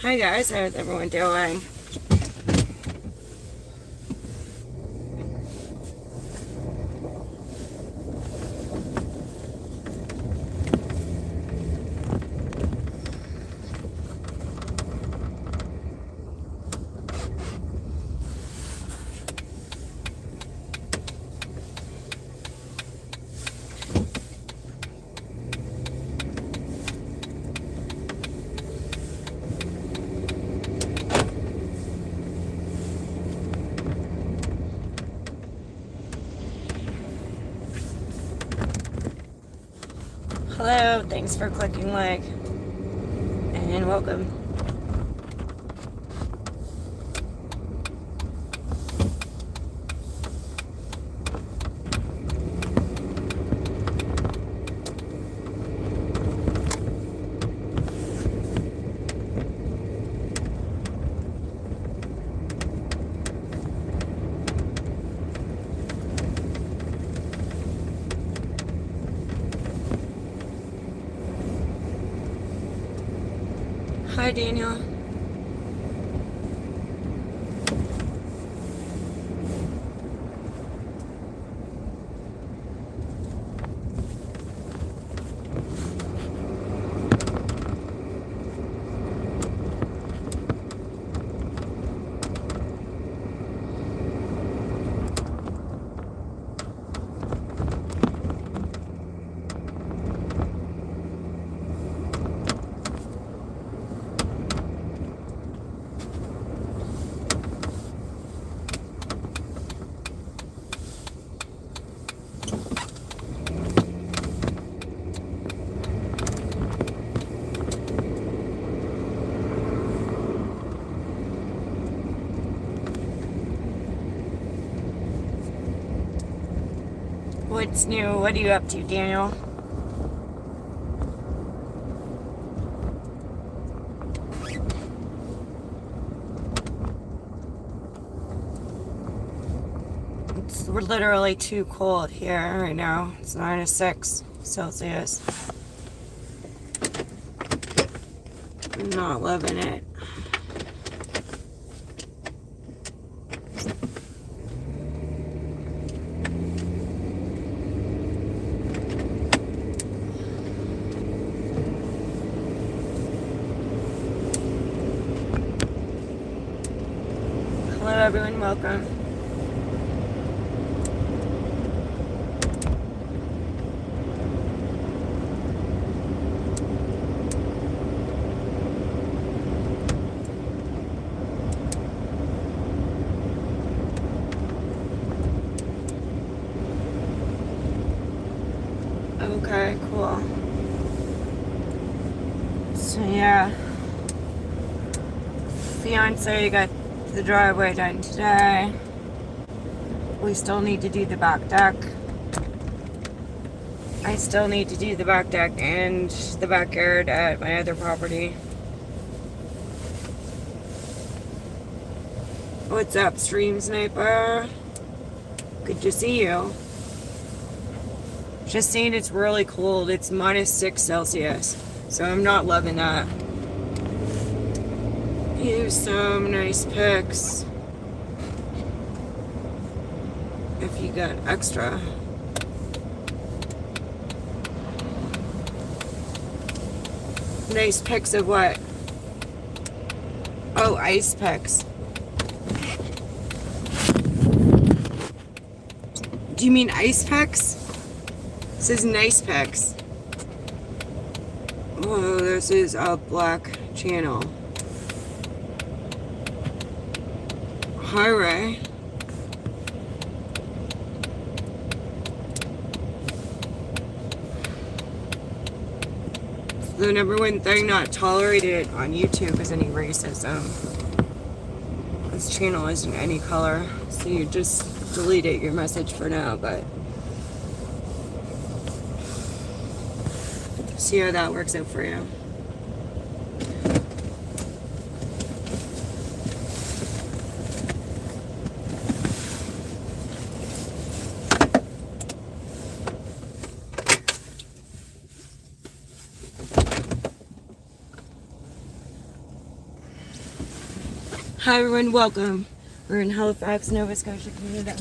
Hi guys, how's everyone doing? Hello, thanks for clicking like, and welcome. Hi Daniel. What's new? What are you up to, Daniel? It's literally too cold here right now. It's -6 Celsius. I'm not loving it. Hello everyone, welcome. Okay, cool. So yeah, fiance got the driveway done today. We still need to do the back deck. I still need to do the back deck and the backyard at my other property. What's up, Stream Sniper? Good to see you. Just saying it's really cold. It's -6 Celsius. So I'm not loving that. Here's some nice pics. If you got extra. Nice pics of what? Oh, ice pics. Do you mean ice pics? It says nice pics. Oh, this is a black channel. Hi, Ray. The number one thing not tolerated on YouTube is any racism. This channel isn't any color, so you just delete your message for now, but see how that works out for you. Hi everyone, welcome. We're in Halifax, Nova Scotia, Canada.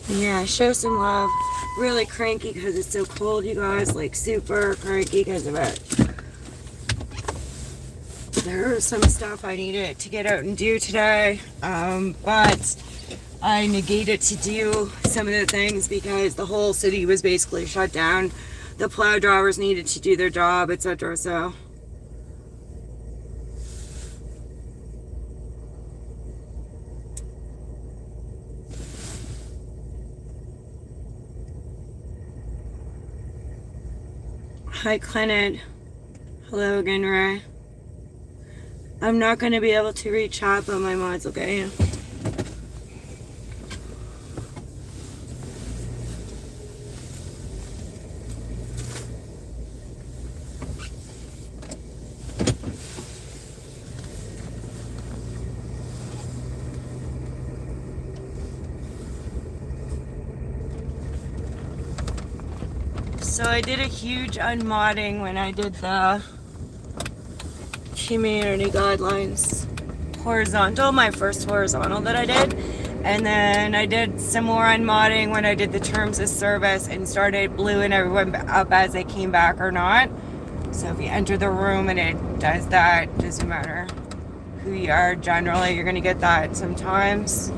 Yeah, show some love. Really cranky because it's so cold, you guys. Like super cranky because of it. There was some stuff I needed to get out and do today, but I negated to do some of the things because the whole city was basically shut down. The plow drivers needed to do their job, etc. So hi, Clinton. Hello again, Ray. I'm not going to be able to reach chat, but my mods will get you. So I did a huge unmodding when I did the community guidelines horizontal, my first horizontal that I did, and then I did some more unmodding when I did the terms of service and started bluing everyone up as they came back or not. So if you enter the room and it does that, doesn't matter who you are, generally you're gonna get that sometimes.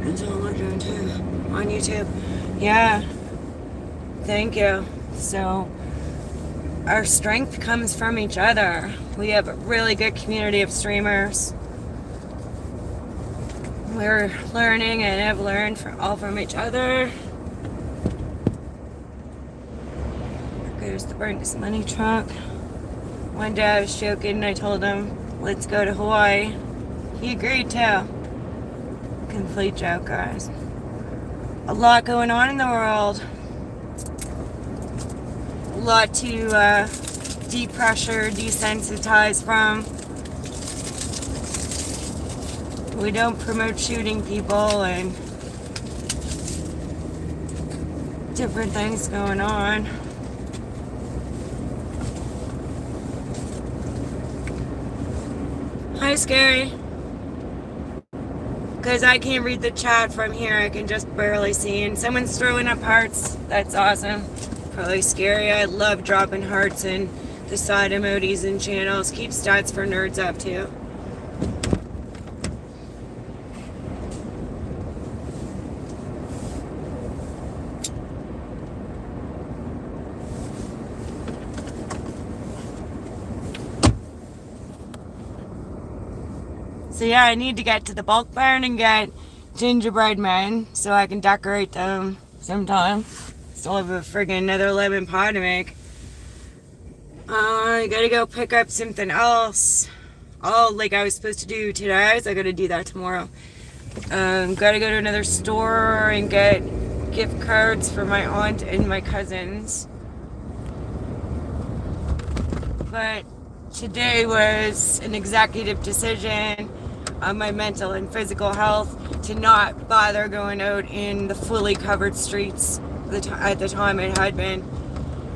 It's all we're doing too on YouTube. Yeah, thank you. So our strength comes from each other. We have a really good community of streamers. We're learning and have learned all from each other. There goes the Brinks money truck. One day I was joking and I told him, let's go to Hawaii. He agreed too. Complete joke, guys. A lot going on in the world. A lot to depressure, desensitize from. We don't promote shooting people and different things going on. Hi, Scary. Because I can't read the chat from here, I can just barely see. And someone's throwing up hearts. That's awesome. Probably Scary. I love dropping hearts in the side emojis and channels. Keep stats for nerds up too. So yeah, I need to get to the bulk barn and get gingerbread men so I can decorate them sometime. Still have a friggin' another lemon pie to make. I gotta go pick up something else. Oh, like I was supposed to do today, so I gotta do that tomorrow. Gotta go to another store and get gift cards for my aunt and my cousins. But today was an executive decision on my mental and physical health to not bother going out in the fully covered streets at the time it had been,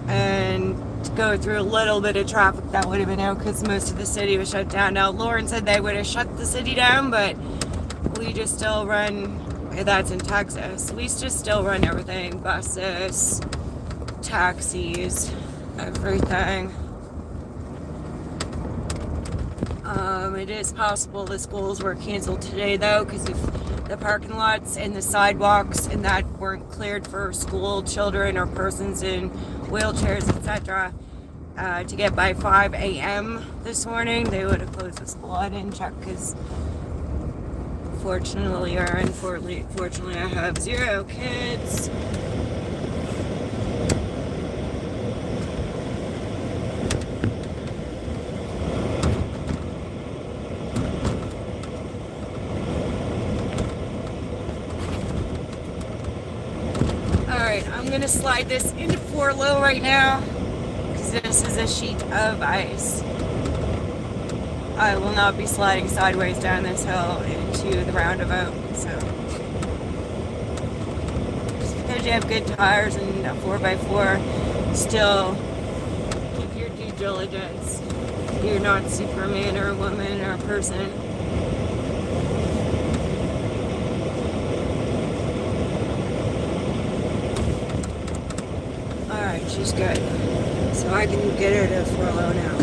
and to go through a little bit of traffic that would have been out because most of the city was shut down. Now, Lauren said they would have shut the city down, but we just still run, that's in Texas, we just still run everything, buses, taxis, everything. It is possible the schools were canceled today though, because if the parking lots and the sidewalks and that weren't cleared for school children or persons in wheelchairs, etc., to get by 5 a.m. this morning, they would have closed the school. I didn't check because fortunately or unfortunately I have 0 kids. I'm going to slide this into 4 low right now because this is a sheet of ice. I will not be sliding sideways down this hill into the roundabout. So just because you have good tires and a 4x4, still keep your due diligence. You're not Superman or a woman or a person. She's good. So I can get her to 4 low now.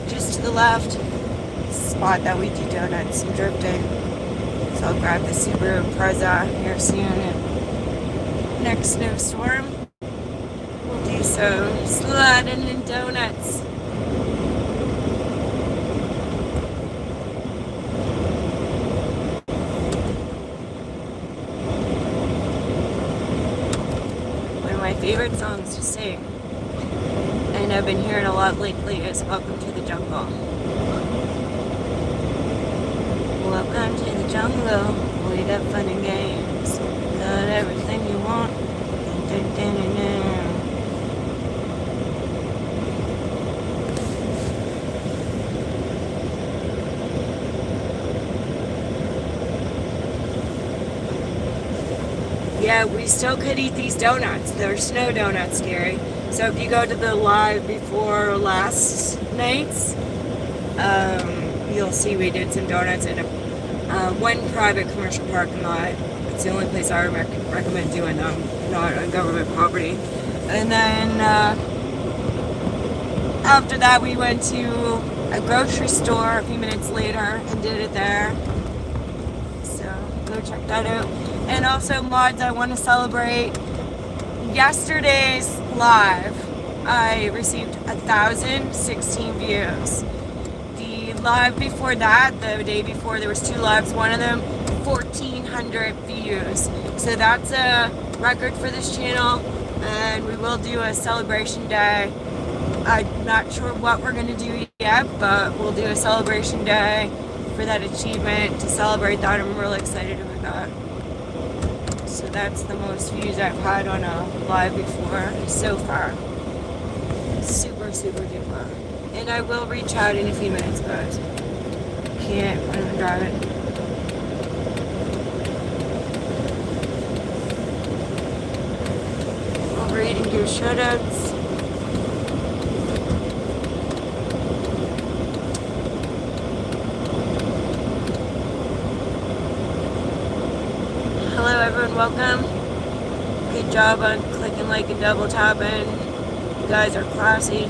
Just to the left, spot that we do donuts and drifting. So I'll grab the Subaru Impreza here soon, and next snowstorm we'll do some sliding and donuts. Favorite songs to sing, and I've been hearing a lot lately, is Welcome to the Jungle. Welcome to the jungle, we have fun and games, got everything you want. Dun, dun, dun, dun. Yeah, we still could eat these donuts. They're snow donuts, Gary. So if you go to the live before last night's, you'll see we did some donuts in one private commercial parking lot. It's the only place I recommend doing them, not on government property. And then after that, we went to a grocery store a few minutes later and did it there. So go check that out. And also, mods, I want to celebrate yesterday's live. I received 1,016 views. The live before that, the day before, there was 2 lives. One of them, 1,400 views. So that's a record for this channel. And we will do a celebration day. I'm not sure what we're going to do yet, but we'll do a celebration day for that achievement to celebrate that. I'm really excited about that. So that's the most views I've had on a live before so far. Super, super duper. And I will reach out in a few minutes, guys. Can't when I'm driving. I'll read and do shoutouts. Hello everyone, welcome. Good job on clicking like and double tapping. You guys are classy.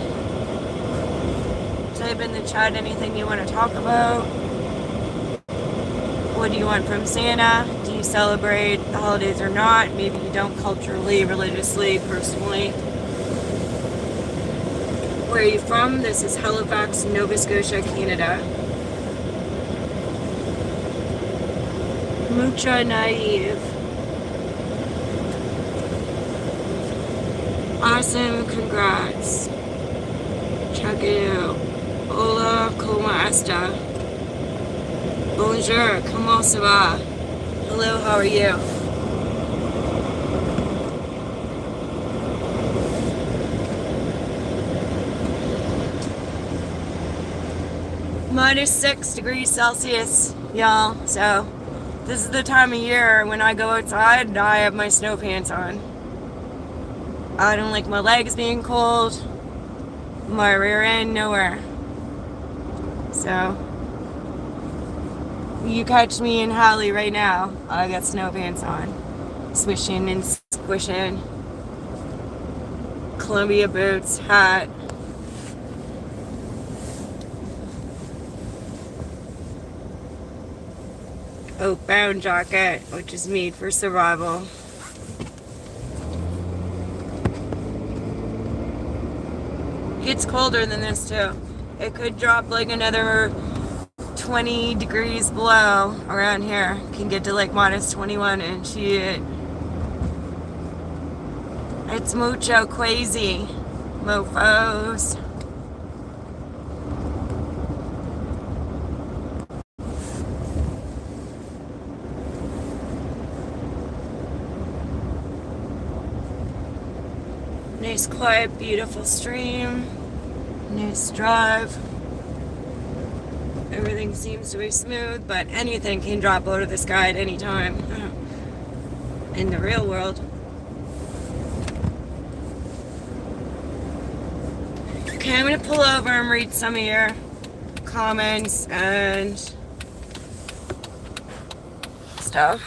Type in the chat anything you want to talk about. What do you want from Santa? Do you celebrate the holidays or not? Maybe you don't culturally, religiously, personally. Where are you from? This is Halifax, Nova Scotia, Canada. Mucha naive. Awesome, congrats. Check it out. Hola, como esta? Bonjour, comment ça va? Hello, how are you? -6 degrees Celsius, y'all. So this is the time of year when I go outside and I have my snow pants on. I don't like my legs being cold, my rear end nowhere. So you catch me in Halley right now, I got snow pants on, swishing and squishing, Columbia boots, hat. Oak-bound jacket, which is made for survival. It's colder than this too. It could drop like another 20 degrees below around here. Can get to like -21 and shit. It's mucho crazy, mofos. Nice, quiet, beautiful stream. Nice drive. Everything seems to be smooth, but anything can drop out of the sky at any time in the real world. Okay, I'm gonna pull over and read some of your comments and stuff.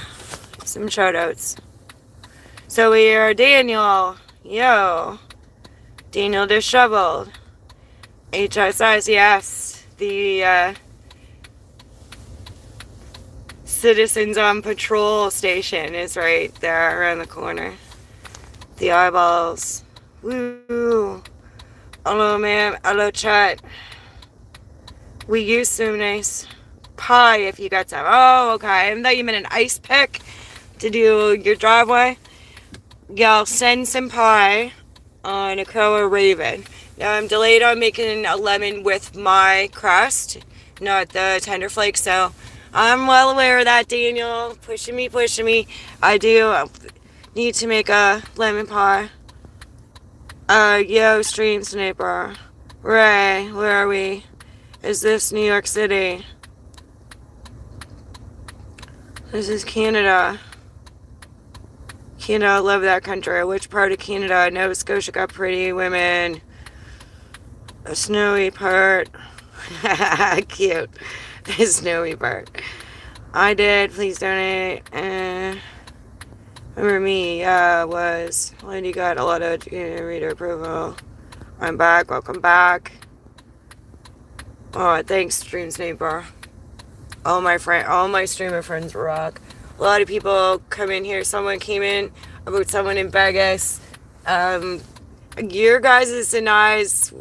Some shout outs. So we are Daniel. Yo. Daniel Disheveled. HSS, yes. The Citizens on Patrol station is right there around the corner. The eyeballs. Woo. Hello, ma'am. Hello, chat. We use some nice pie if you got some. Oh, okay. I thought you meant an ice pick to do your driveway. Yeah, I'll send some pie on a Koa Raven. Now, I'm delayed on making a lemon with my crust, not the tender flakes, so I'm well aware of that, Daniel. Pushing me. I do need to make a lemon pie. Yo, Stream Sniper. Ray, where are we? Is this New York City? This is Canada. Canada, I love that country. Which part of Canada? Nova Scotia got pretty women. A snowy part. Cute. A snowy part. I did. Please donate. Remember me? Was Lady got a lot of reader approval. I'm back. Welcome back. Oh, thanks, Stream Sniper. All my streamer friends rock. A lot of people come in here. Someone came in about someone in Vegas. Your guys' and I's,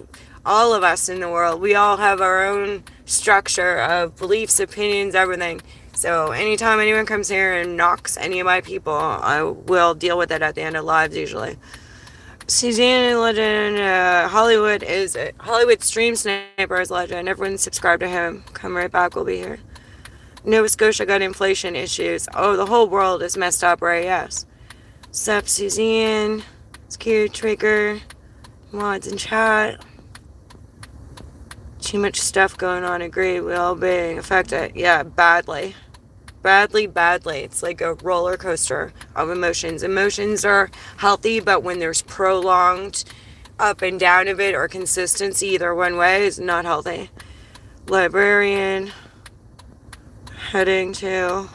all of us in the world, we all have our own structure of beliefs, opinions, everything. So anytime anyone comes here and knocks any of my people, I will deal with it at the end of lives usually. Suzanne Legend, Hollywood Stream Sniper is legend. Everyone subscribe to him. Come right back, we'll be here. Nova Scotia got inflation issues. Oh, the whole world is messed up, right? Yes. Sup, Suzanne. It's cute. Trigger. Mods in chat. Too much stuff going on. Agree. We all being affected. Yeah, badly. Badly. It's like a roller coaster of emotions. Emotions are healthy, but when there's prolonged up and down of it or consistency either one way is not healthy. Librarian. Heading to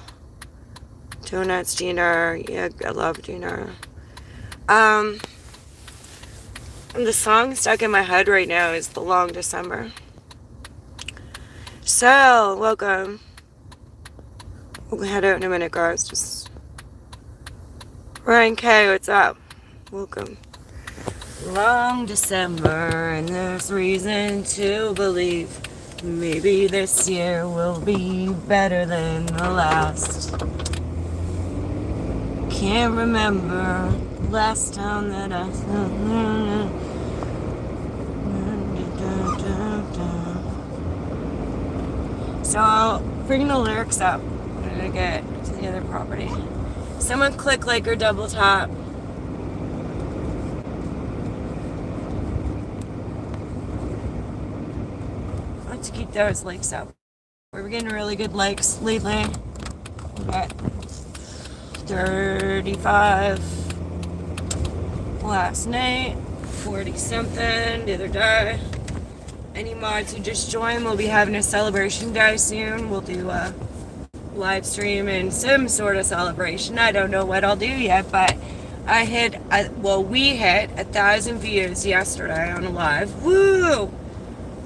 donuts dinner. Yeah, I love dinner. The song stuck in my head right now is The Long December. So, welcome. We'll head out in a minute, guys. Just Ryan K, what's up? Welcome. Long December, and there's reason to believe maybe this year will be better than the last. Can't remember last time that I. So I'll bring the lyrics up when I get to the other property. Someone click like or double tap. Let's keep those likes up. We're getting really good likes lately. We got 35 last night, 40 something the other day. Any mods who just joined, we'll be having a celebration day soon. We'll do a live stream and some sort of celebration. I don't know what I'll do yet, but we hit 1,000 views yesterday on a live. Woo!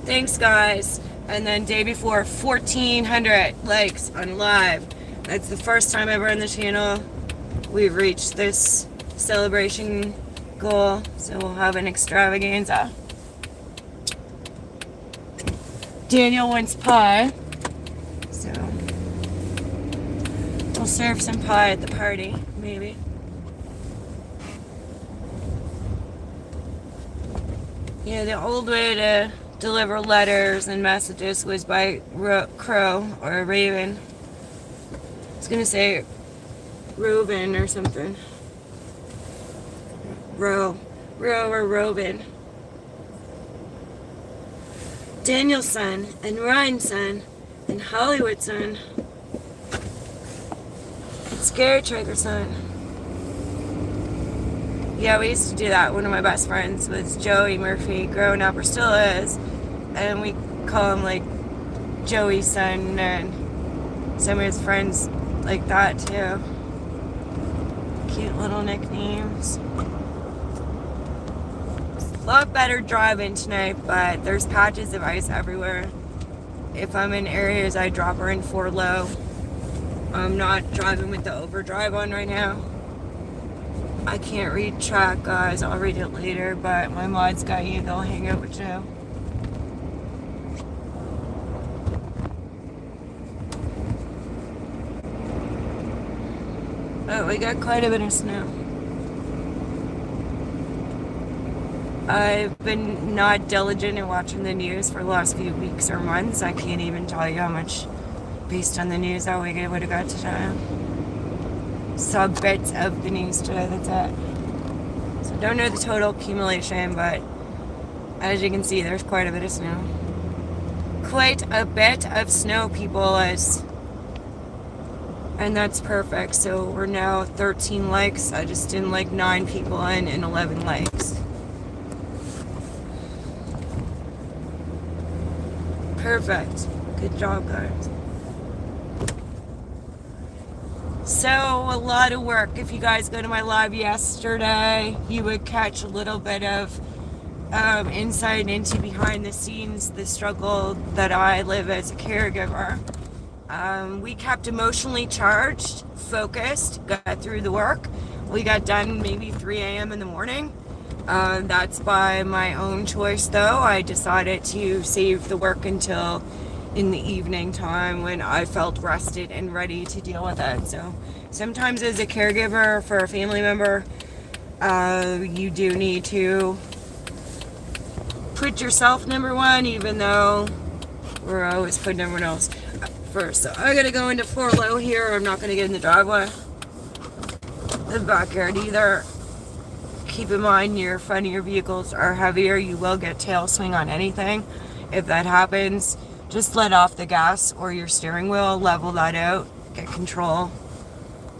Thanks, guys. And then day before, 1,400 likes on live. That's the first time ever on the channel we've reached this celebration goal. So we'll have an extravaganza. Daniel wants pie, so we'll serve some pie at the party, maybe. Yeah, the old way to deliver letters and messages was by crow or raven. I was gonna say Roven or something. Row or Roven. Daniel's son, and Ryan's son, and Hollywood's son, and Scary Trigger's son. Yeah, we used to do that. One of my best friends was Joey Murphy, growing up, or still is, and we call him like Joey's son, and some of his friends like that too. Cute little nicknames. A lot better driving tonight, but there's patches of ice everywhere. If I'm in areas, I drop her in 4 low. I'm not driving with the overdrive on right now. I can't read track, guys. I'll read it later, but my mods got you. They'll hang out with you. Oh, we got quite a bit of snow. I've been not diligent in watching the news for the last few weeks or months. I can't even tell you how much, based on the news, how we would have got today. Saw bits of the news today, that's it. So don't know the total accumulation, but as you can see, there's quite a bit of snow. Quite a bit of snow, people, and that's perfect. So we're now 13 likes. I just didn't like 9 people in and 11 likes. Perfect. Good job, guys. So, a lot of work. If you guys go to my live yesterday, you would catch a little bit of insight into behind the scenes, the struggle that I live as a caregiver. We kept emotionally charged, focused, got through the work. We got done maybe 3 a.m. in the morning. That's by my own choice, though. I decided to save the work until in the evening time when I felt rested and ready to deal with it. So sometimes as a caregiver for a family member, you do need to put yourself number one, even though we're always putting everyone else first. So I gotta go into 4 low here. I'm not gonna get in the driveway, the backyard either. Keep in mind your front of your vehicles are heavier. You will get tail swing on anything. If that happens, just let off the gas or your steering wheel, level that out, get control.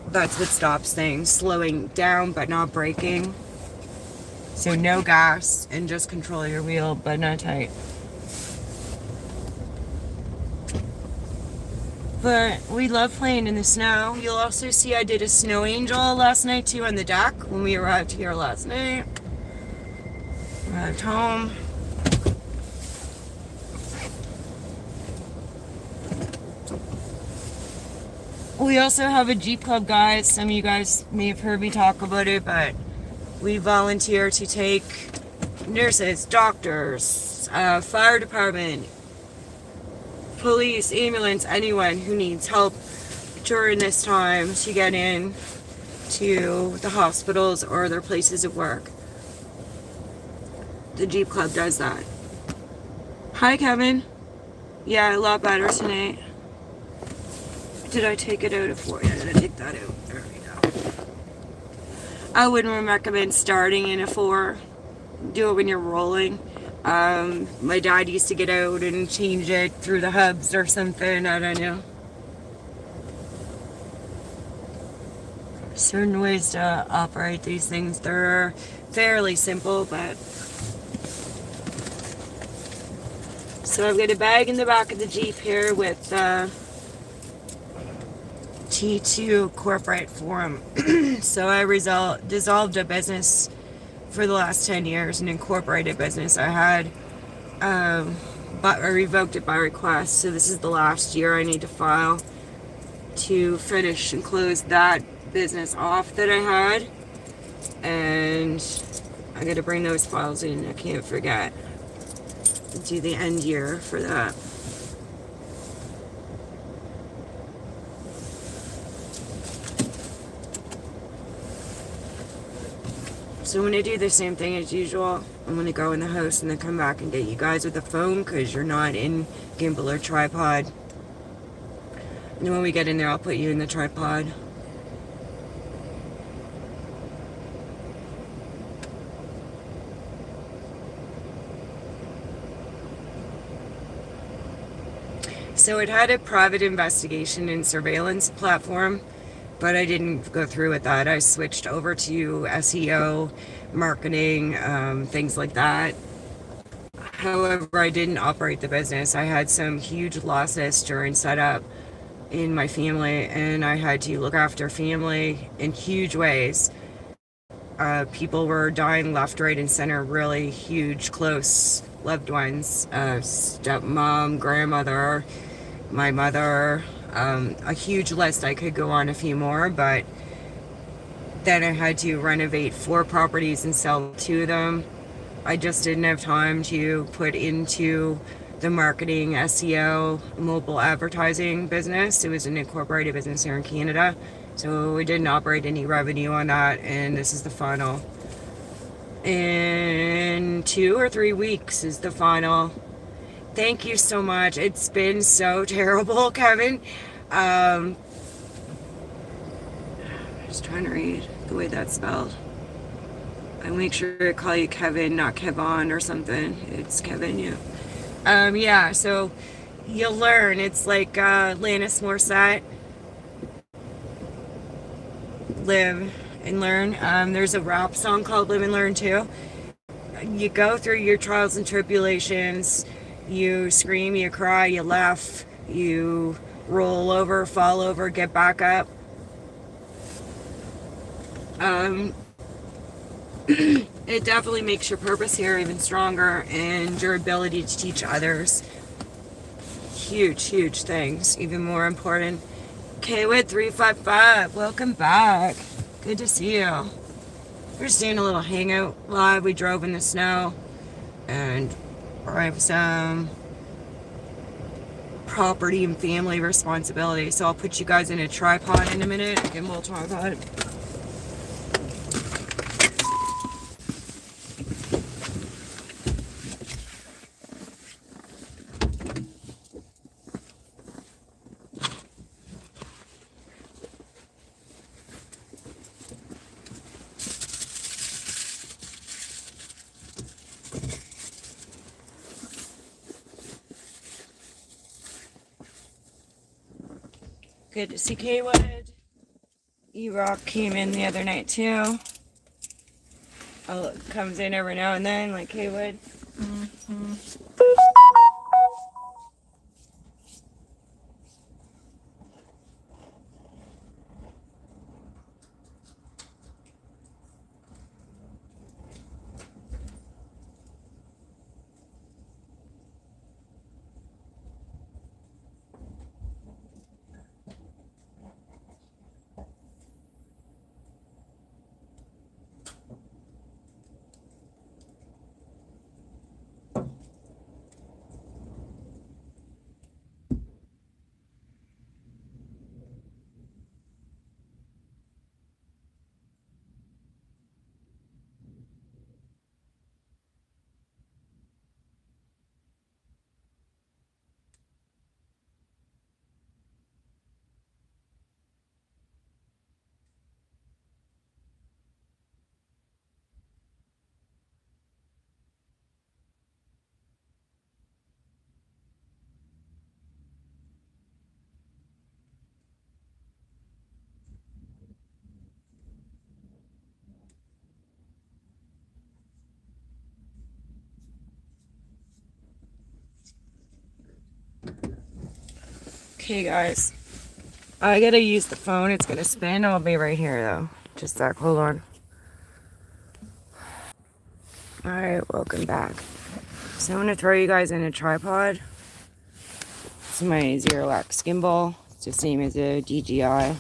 That's what stops things, slowing down but not braking. So no gas and just control your wheel, but not tight. But we love playing in the snow. You'll also see I did a snow angel last night too on the deck when we arrived here last night. Arrived home. We also have a Jeep Club, guys. Some of you guys may have heard me talk about it, but we volunteer to take nurses, doctors, fire department, police, ambulance, anyone who needs help during this time to get in to the hospitals or their places of work. The Jeep Club does that. Hi, Kevin. Yeah, a lot better tonight. Did I take it out of 4? Yeah, did I take that out? There we go. I wouldn't recommend starting in a 4. Do it when you're rolling. My dad used to get out and change it through the hubs or something. I don't know. Certain ways to operate these things. They're fairly simple, but... So I've got a bag in the back of the Jeep here with T2 corporate form. So I dissolved a business for the last 10 years, an incorporated business I had, but I revoked it by request. So this is the last year I need to file to finish and close that business off that I had, and I got to bring those files in. I can't forget. Do the end year for that. So when I do the same thing as usual, I'm going to go in the house and then come back and get you guys with the phone because you're not in gimbal or tripod. And then when we get in there, I'll put you in the tripod. So it had a private investigation and surveillance platform, but I didn't go through with that. I switched over to SEO, marketing, things like that. However, I didn't operate the business. I had some huge losses during setup in my family, and I had to look after family in huge ways. People were dying left, right, and center, really huge, close loved ones. Stepmom, grandmother, my mother, a huge list. I could go on a few more, but then I had to renovate 4 properties and sell 2 of them. I just didn't have time to put into the marketing, SEO, mobile advertising business. It was an incorporated business here in Canada, so we didn't operate any revenue on that, and this is the final. In 2 or 3 weeks is the final. Thank you so much. It's been so terrible, Kevin. I'm just trying to read the way that's spelled. I make sure to call you Kevin, not Kevon or something. It's Kevin, yeah. Yeah, so you'll learn. It's like Alanis Morissette. Live and learn. There's a rap song called Live and Learn too. You go through your trials and tribulations. You scream, you cry, you laugh, you roll over, fall over, get back up. It definitely makes your purpose here even stronger, and your ability to teach others. Huge, huge things. Even more important. Kwid 355, welcome back. Good to see you. We're just doing a little hangout live. We drove in the snow, and I have some property and family responsibility, so I'll put you guys in a tripod in a minute. Gimbal tripod. Good to see Kwid. E-Rock came in the other night too. Oh, comes in every now and then, like Kwid. Okay, guys. I gotta use the phone. It's gonna spin. I'll be right here, though. Just a sec. Hold on. Alright, welcome back. So I'm gonna throw you guys in a tripod. It's my Zero X gimbal. It's the same as a DJI.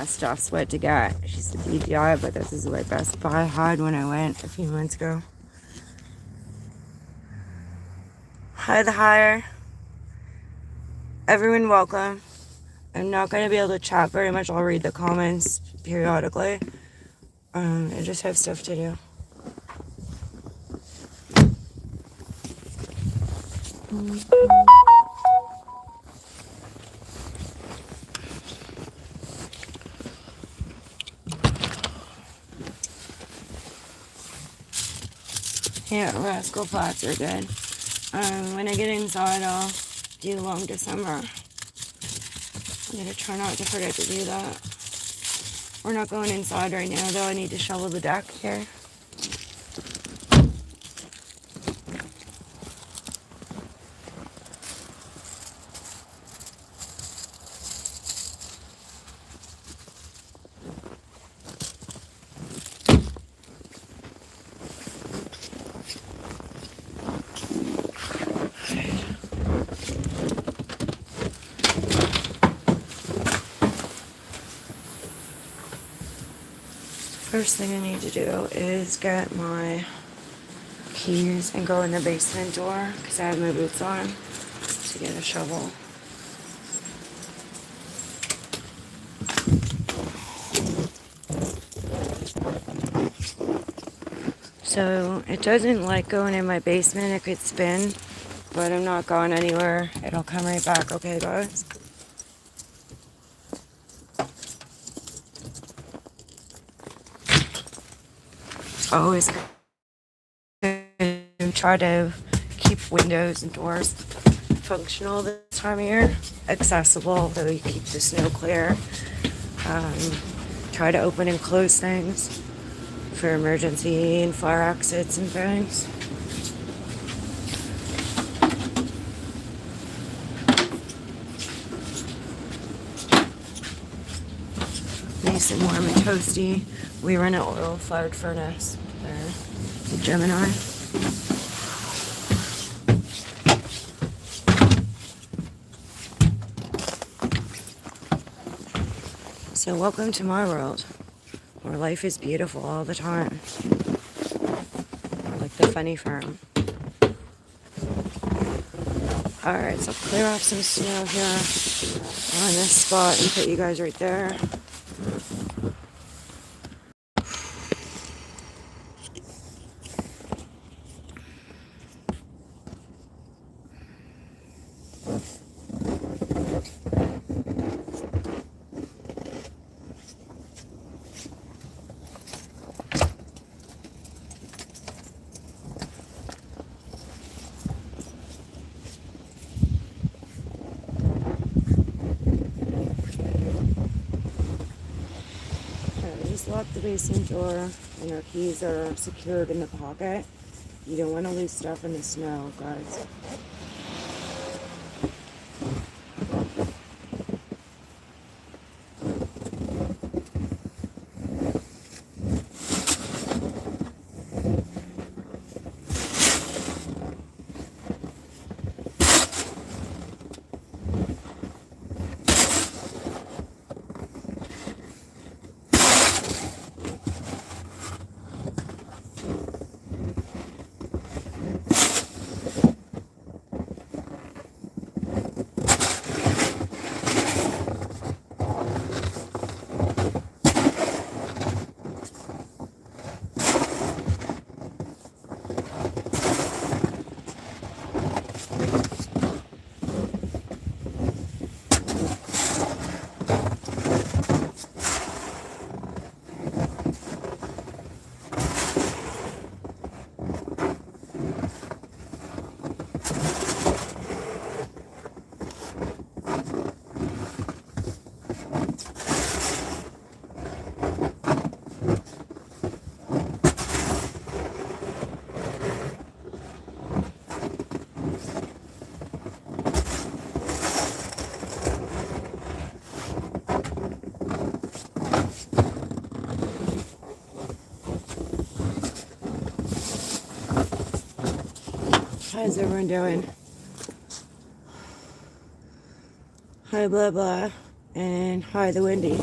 Stuff sweat to get. She's the DJI, but this is what Best Buy had when I went a few months ago. Hi, the hire. Everyone, welcome. I'm not going to be able to chat very much. I'll read the comments periodically. I just have stuff to do. Yeah, Rascal Flats are good. When I get inside, I'll do Long December. I'm going to try not to forget to do that. We're not going inside right now, though. I need to shovel the deck here. First thing I need to do is get my keys and go in the basement door because I have my boots on to get a shovel. So it doesn't like going in my basement. It could spin, but I'm not going anywhere. It'll come right back. Okay, guys? Always try to keep windows and doors functional this time of year, accessible, though you keep the snow clear. Try to open and close things for emergency and fire exits and things. Nice and warm and toasty. We run an oil-fired furnace there, the Gemini. So welcome to my world, where life is beautiful all the time. Like the funny farm. Alright, so I'll clear off some snow here on this spot and put you guys right there. Just lock the basement door and our keys are secured in the pocket. You don't want to lose stuff in the snow, guys. How's everyone doing? Hi, blah, blah. And hi, the Windy.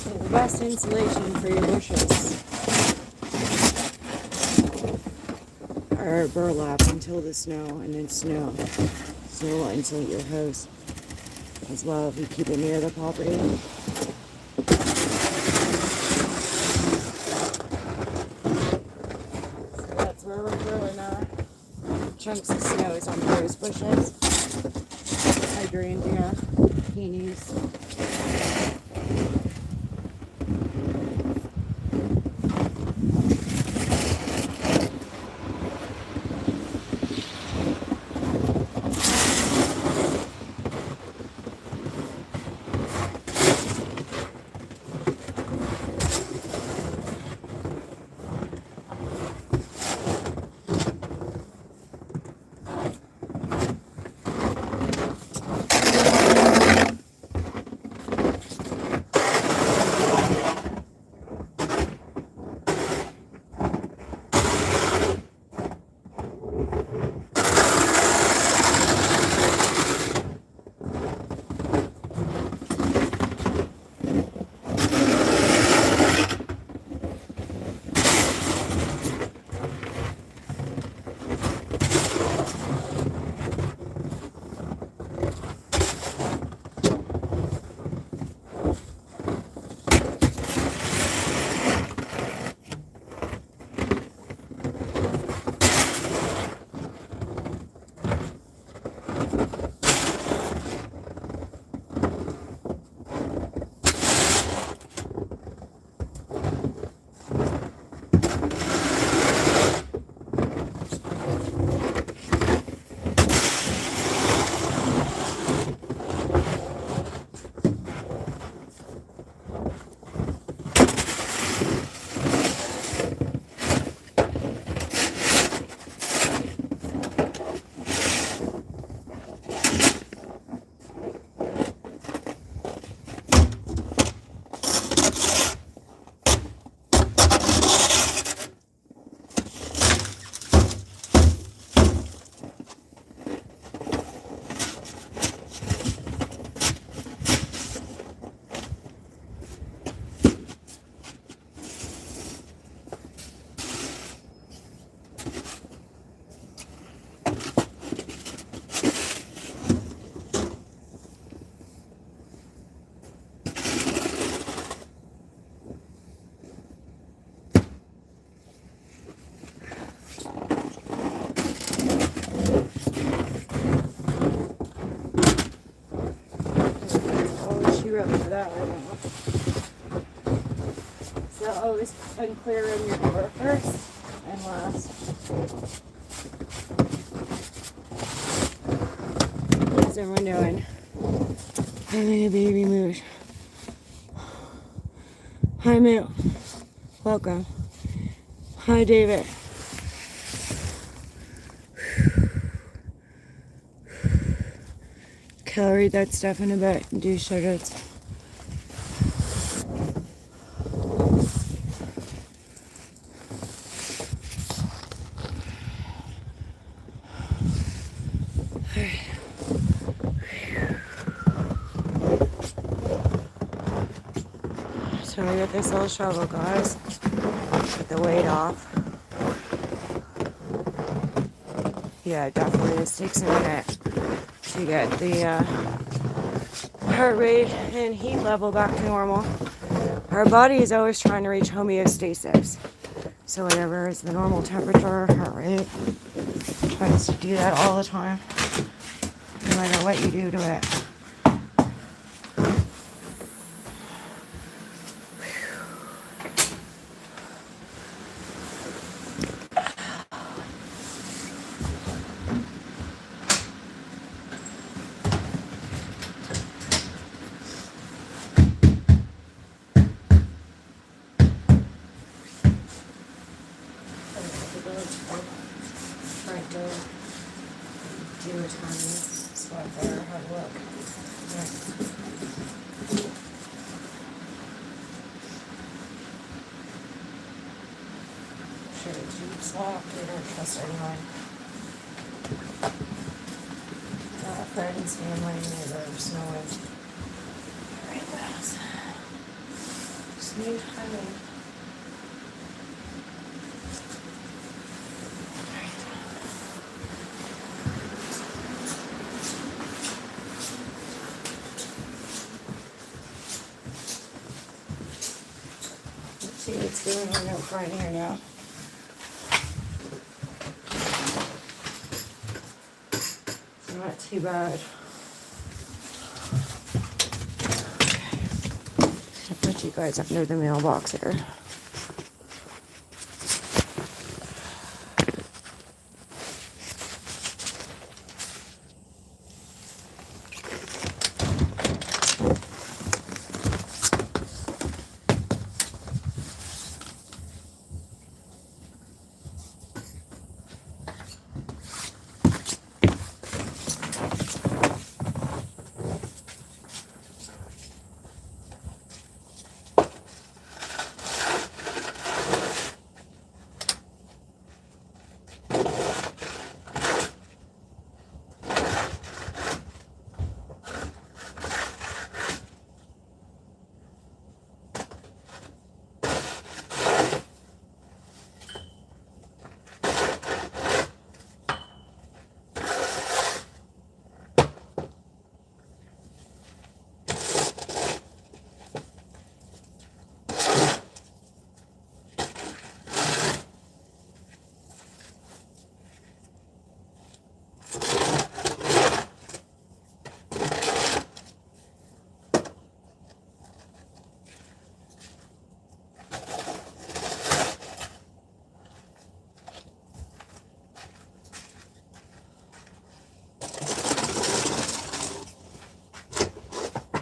The best insulation for your bushes are burlap until the snow, and then snow. Snow will insulate your house as well if you keep it near the property. So that's where we're growing our chunks of snows on rose bushes, hydrangea, peonies. For that right now. So always unclear in your door first and last. How's everyone doing? Hi, my baby mood. Hi, Moo. Welcome. Hi, David. I'll read that stuff in a bit and do shout outs. So I got this little shovel, guys. Get the weight off. Yeah, it definitely just takes a minute to get the heart rate and heat level back to normal. Our body is always trying to reach homeostasis. So whatever is the normal temperature, heart rate, tries to do that all the time, no matter what you do to it. Front door. Do a tiny spot there. Have a look. Yeah. Sure, the tube's locked. We don't trust anyone. Friends, family, neighbors, no one. Alright, what else? Just need timing. See what's going on out front here now. It's not too bad. Okay. I'll put you guys under the mailbox here.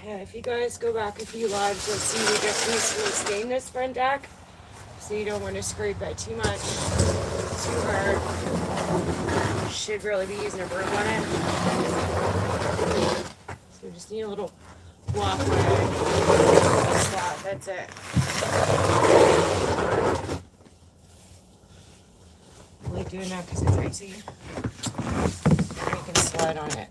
Yeah, if you guys go back a few lives, you'll see we just recently stained this front deck. So you don't want to scrape it too much, too hard. Should really be using a broom on it. So we just need a little walkway. Like that, that's it. I'm only doing that because it's icy. You can slide on it.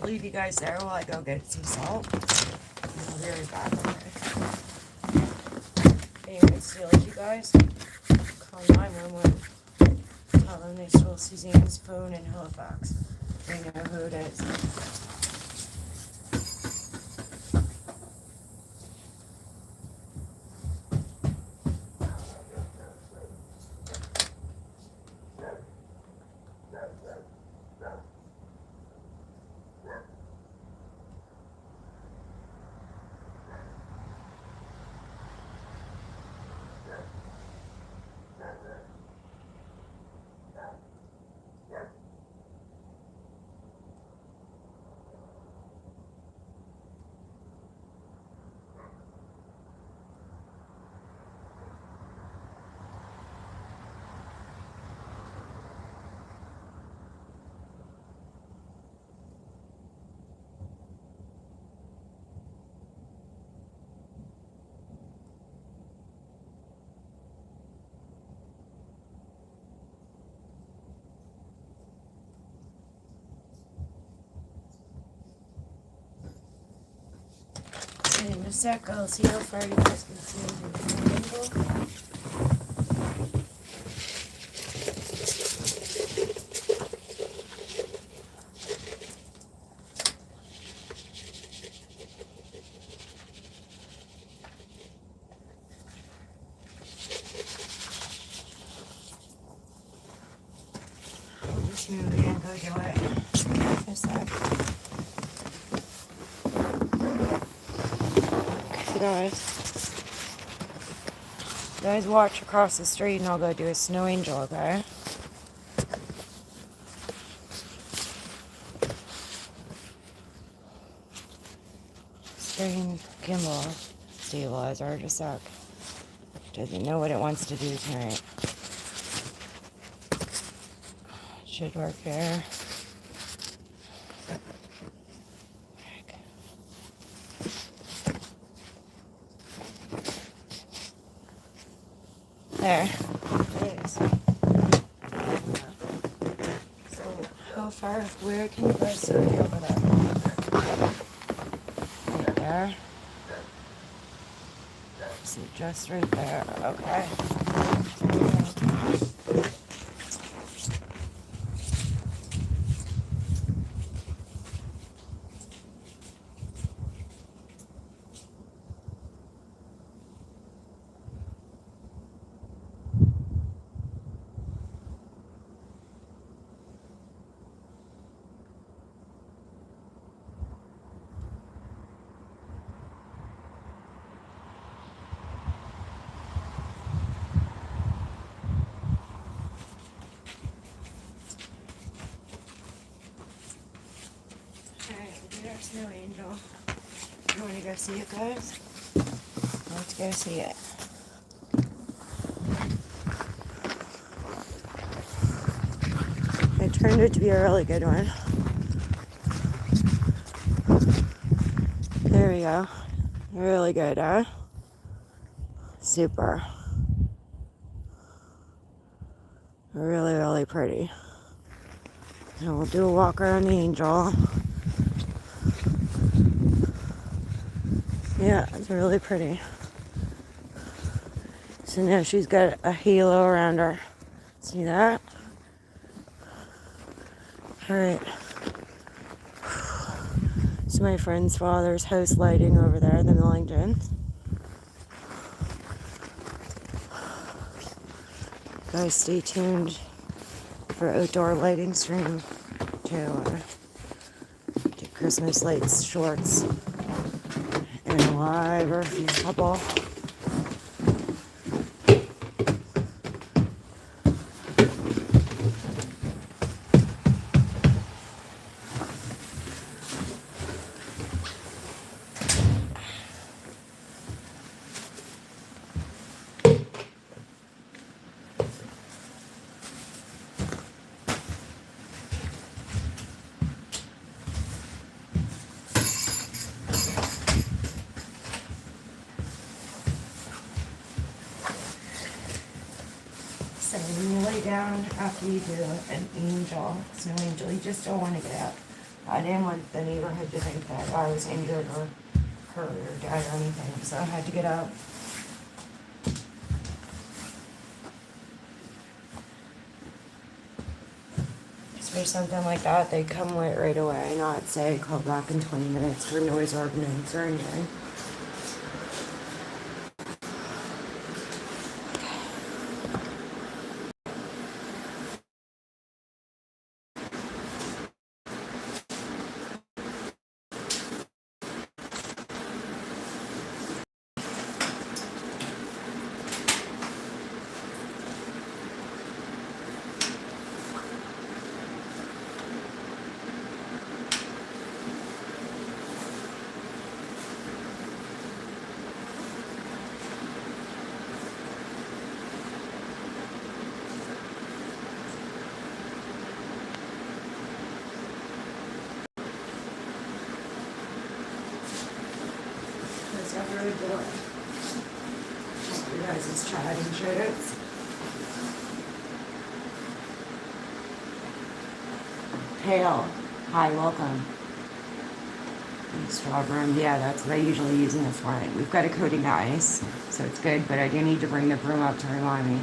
Leave you guys there while I go get some salt. I'll be right back. Anyways, see you guys. Call 911. Tell them they stole Suzanne's phone in Halifax. They know who it is. In a sec, I'll see how far you guys can see into the angle. I'll just move it and go do it. Just a sec. You guys watch across the street and I'll go do a snow angel, okay? Screen gimbal stabilizer, just a sec. Doesn't know what it wants to do tonight. Should work there. There. It is. So, how far, where can you guys see me over there? Right there. So, just right there. Okay. There's no angel. You want to go see it, guys? Let's go see it. It turned out to be a really good one. There we go. Really good, huh? Super. Really, really pretty. And we'll do a walk around the angel. Yeah, it's really pretty. So now she's got a halo around her. See that? Alright. It's my friend's father's house lighting over there, the Millingtons. Guys, stay tuned for outdoor lighting stream to Christmas lights shorts and live or couple. So when you lay down after you do an angel, snow angel, you just don't want to get up. I didn't want the neighborhood to think that I was injured or hurt or died or anything, so I had to get up. For something like that, they come right away, not say call back in 20 minutes for noise ordinance or anything. Every door. You guys' chatting shirts. Pale. Hi, welcome. Swab room, yeah, that's what I usually use in this one. We've got a coating of ice, so it's good, but I do need to bring the broom up to remind me.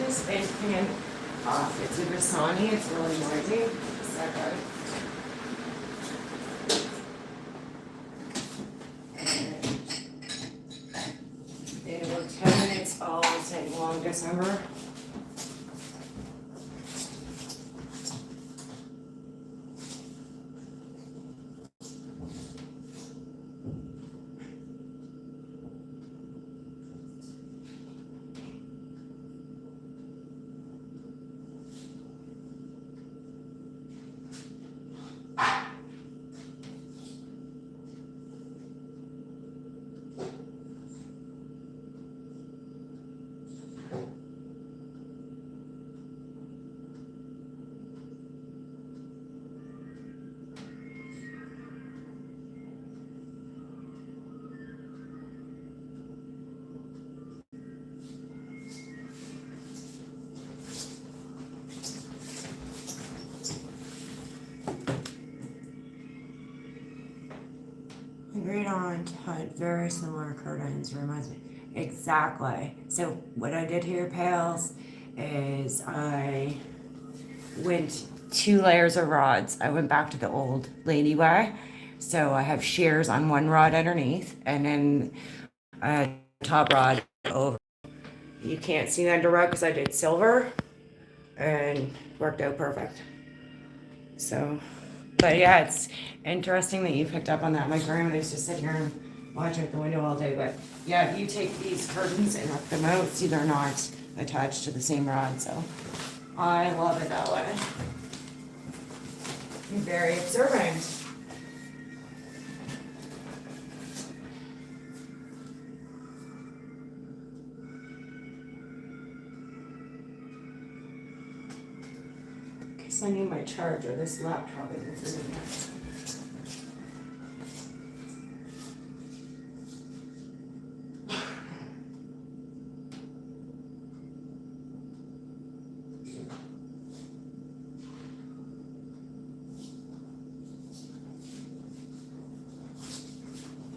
This fan off. It's a Dasani. It's really noisy. Just a second. They were 10 minutes all in long December. Agreed on had very similar curtains, reminds me. Exactly. So what I did here, Pales, is I went 2 layers of rods. I went back to the old lady way. So I have shears on one rod underneath and then a top rod over. You can't see the under rod because I did silver and worked out perfect. So, but yeah, it's interesting that you picked up on that. My grandma used to sit here and watch out the window all day. But yeah, if you take these curtains and rip them out, see they're not attached to the same rod. So I love it that way. I'm very observant. I need my charger. This laptop isn't doing that.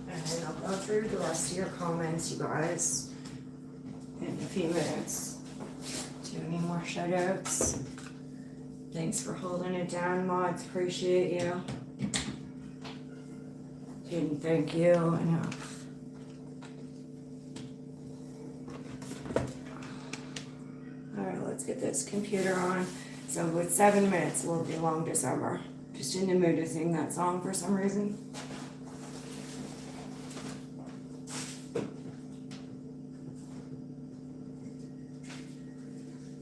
And I'll go through the rest of your comments, you guys, in a few minutes. Do any more shout outs? Thanks for holding it down, mods. Appreciate you. Didn't thank you enough. All right, let's get this computer on. So with 7 minutes, we'll do long December. Just in the mood to sing that song for some reason.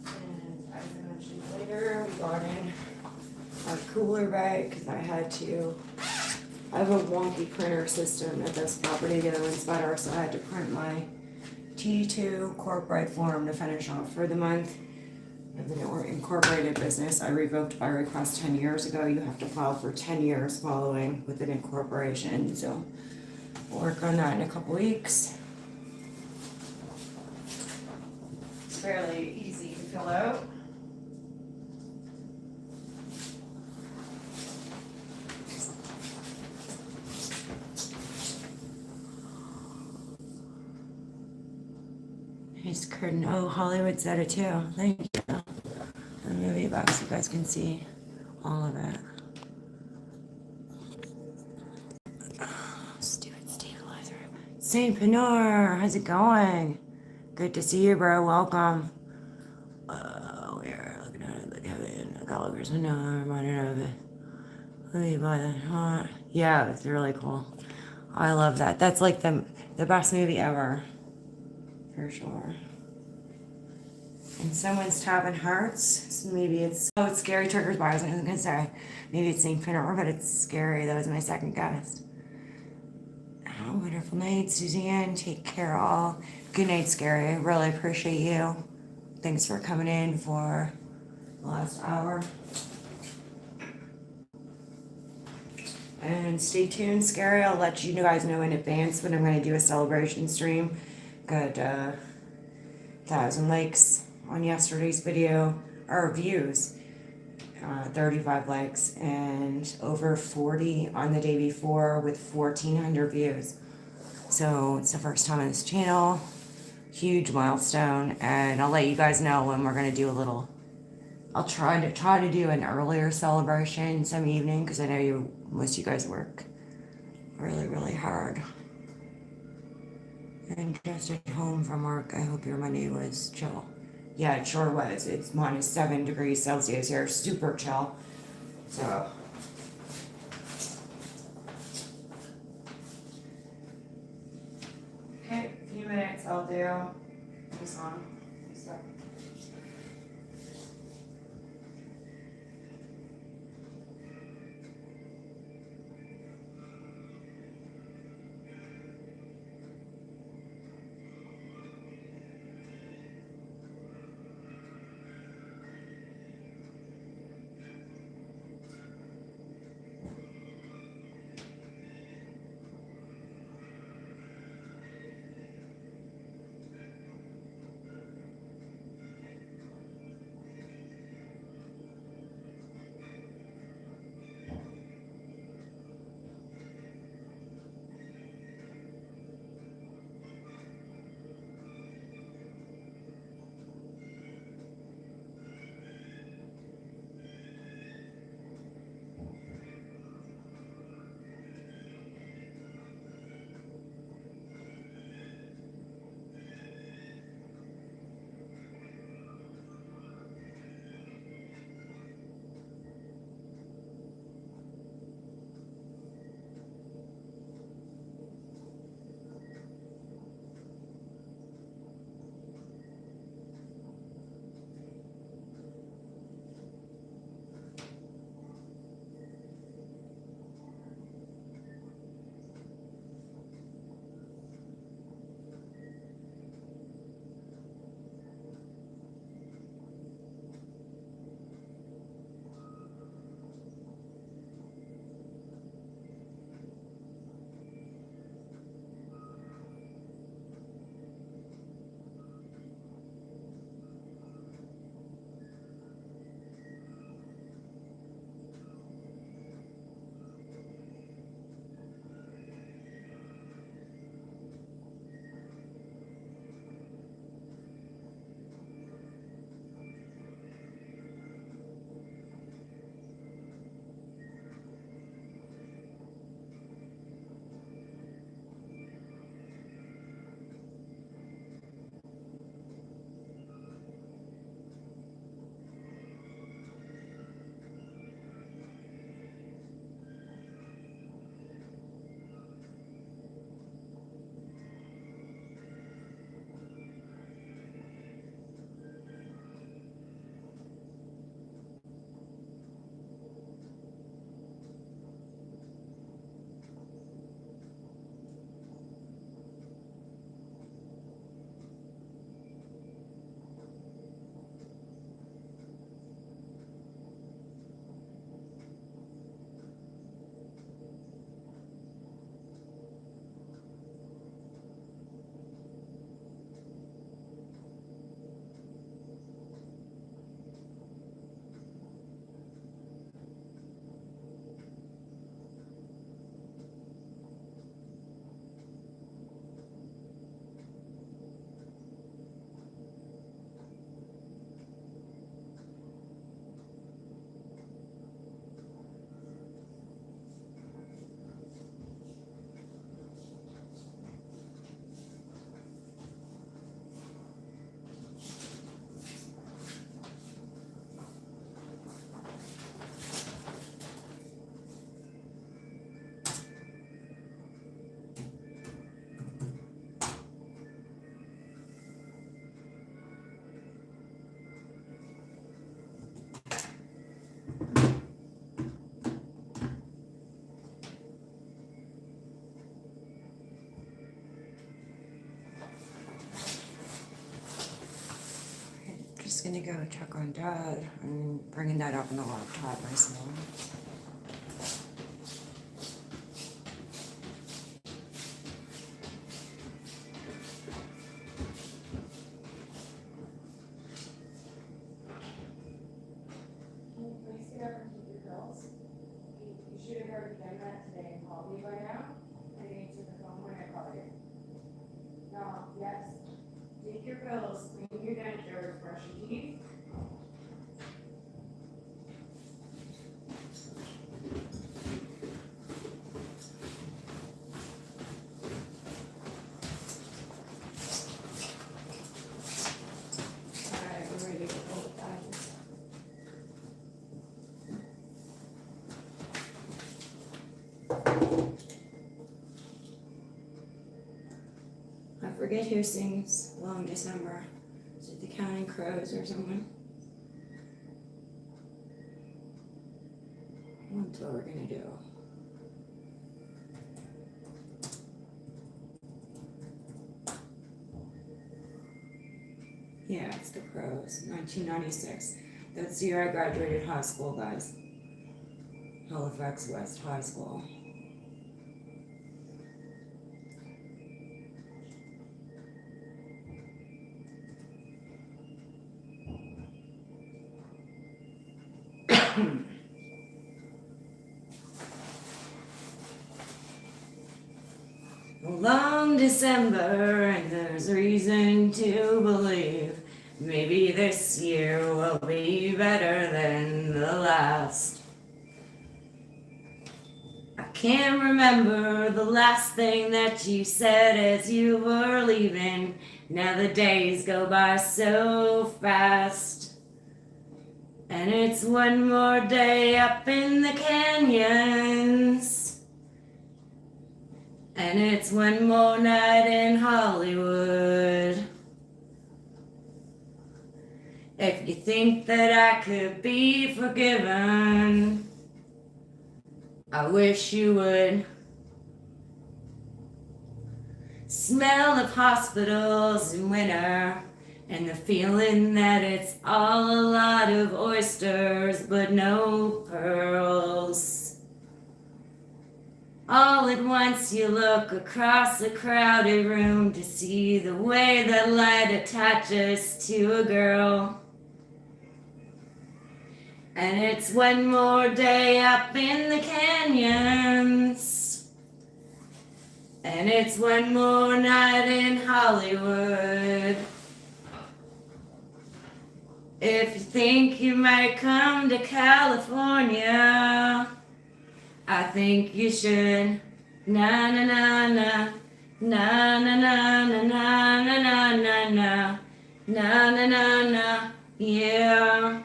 And as I mentioned later, we got in our cooler bag because I have a wonky printer system at this property that owns better, so I had to print my T2 corporate form to finish off for the month. I've been an incorporated business. I revoked by request 10 years ago. You have to file for 10 years following with an incorporation. So we'll work on that in a couple weeks. It's fairly easy to fill out. Nice curtain. Oh, Hollywood said it too. Thank you. The movie box, so you guys can see all of it. Stupid stabilizer. St. Pinar, how's it going? Good to see you, bro. Welcome. We're looking at it, look at it. Gallagher's Pinar, reminded of it. Let me buy that. Huh? Yeah, it's really cool. I love that. That's like the best movie ever. For sure. And someone's tapping hearts. So maybe it's Scary Triggers bars. I was gonna say maybe it's St. Pinar, but it's scary. That was my second guess. Oh, wonderful night, Suzanne. Take care, all. Good night, Scary. I really appreciate you. Thanks for coming in for the last hour. And stay tuned, Scary. I'll let you guys know in advance when I'm going to do a celebration stream. Got 1,000 likes on yesterday's video, or views, 35 likes, and over 40 on the day before with 1,400 views. So it's the first time on this channel, huge milestone, and I'll let you guys know when we're gonna do a little. I'll try to do an earlier celebration some evening because I know most of you guys work really hard. And just at home from work, I hope your Monday was chill. Yeah, it sure was. It's -7 degrees Celsius here, super chill. So. Okay, a few minutes, I'll do this song. just gonna go check on Dad. I'm bringing that up on the laptop myself. You should have already done that today and called me by now. I answered the phone when I called you. No, yes. Take your pills, clean your dentures, brush your teeth. Alright, we're ready to go with that. I forget who sings Long December. Is it the Counting Crows or someone? That's what we're gonna do. Yeah, it's the Crows, 1996. That's the year I graduated high school, guys. Halifax West High School. Long December, and there's reason to believe maybe this year will be better than the last. I can't remember the last thing that you said as you were leaving. Now the days go by so fast. And it's one more day up in the canyons. And it's one more night in Hollywood. If you think that I could be forgiven, I wish you would. Smell of hospitals in winter, and the feeling that it's all a lot of oysters but no pearls. All at once you look across a crowded room to see the way that light attaches to a girl. And it's one more day up in the canyons. And it's one more night in Hollywood. If you think you might come to California, I think you should. Na na na na. Na na na na na na na na na. Na na na na. Yeah.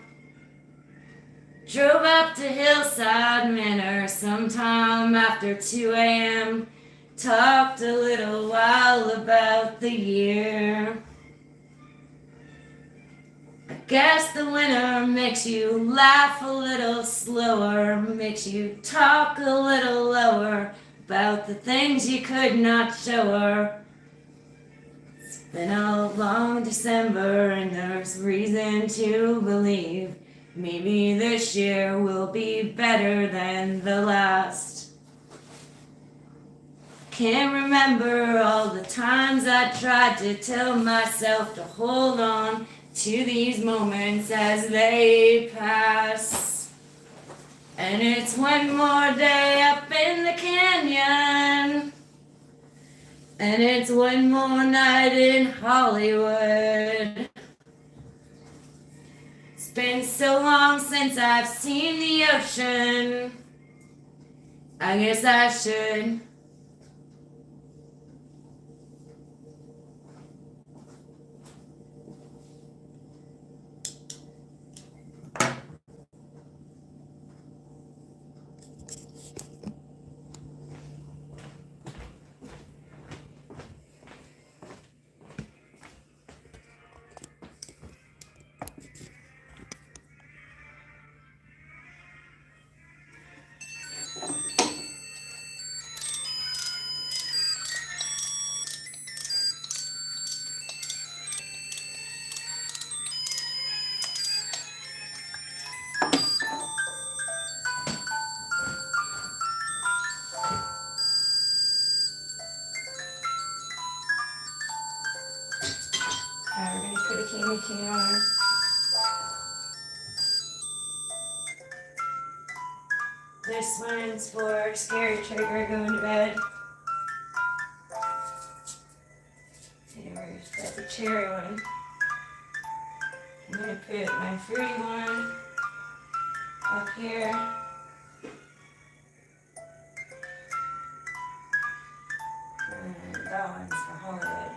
Drove up to Hillside Manor sometime after 2 a.m. Talked a little while about the year. I guess the winter makes you laugh a little slower, makes you talk a little lower about the things you could not show her. It's been a long December and there's reason to believe maybe this year will be better than the last. Can't remember all the times I tried to tell myself to hold on to these moments as they pass. And it's one more day up in the canyon. And it's one more night in Hollywood. It's been so long since I've seen the ocean. I guess I should. We're going to put a candy cane on. This one's for Scary Trigger going to bed. That's the cherry one. I'm going to put my fruity one up here. And that one's for Hollywood.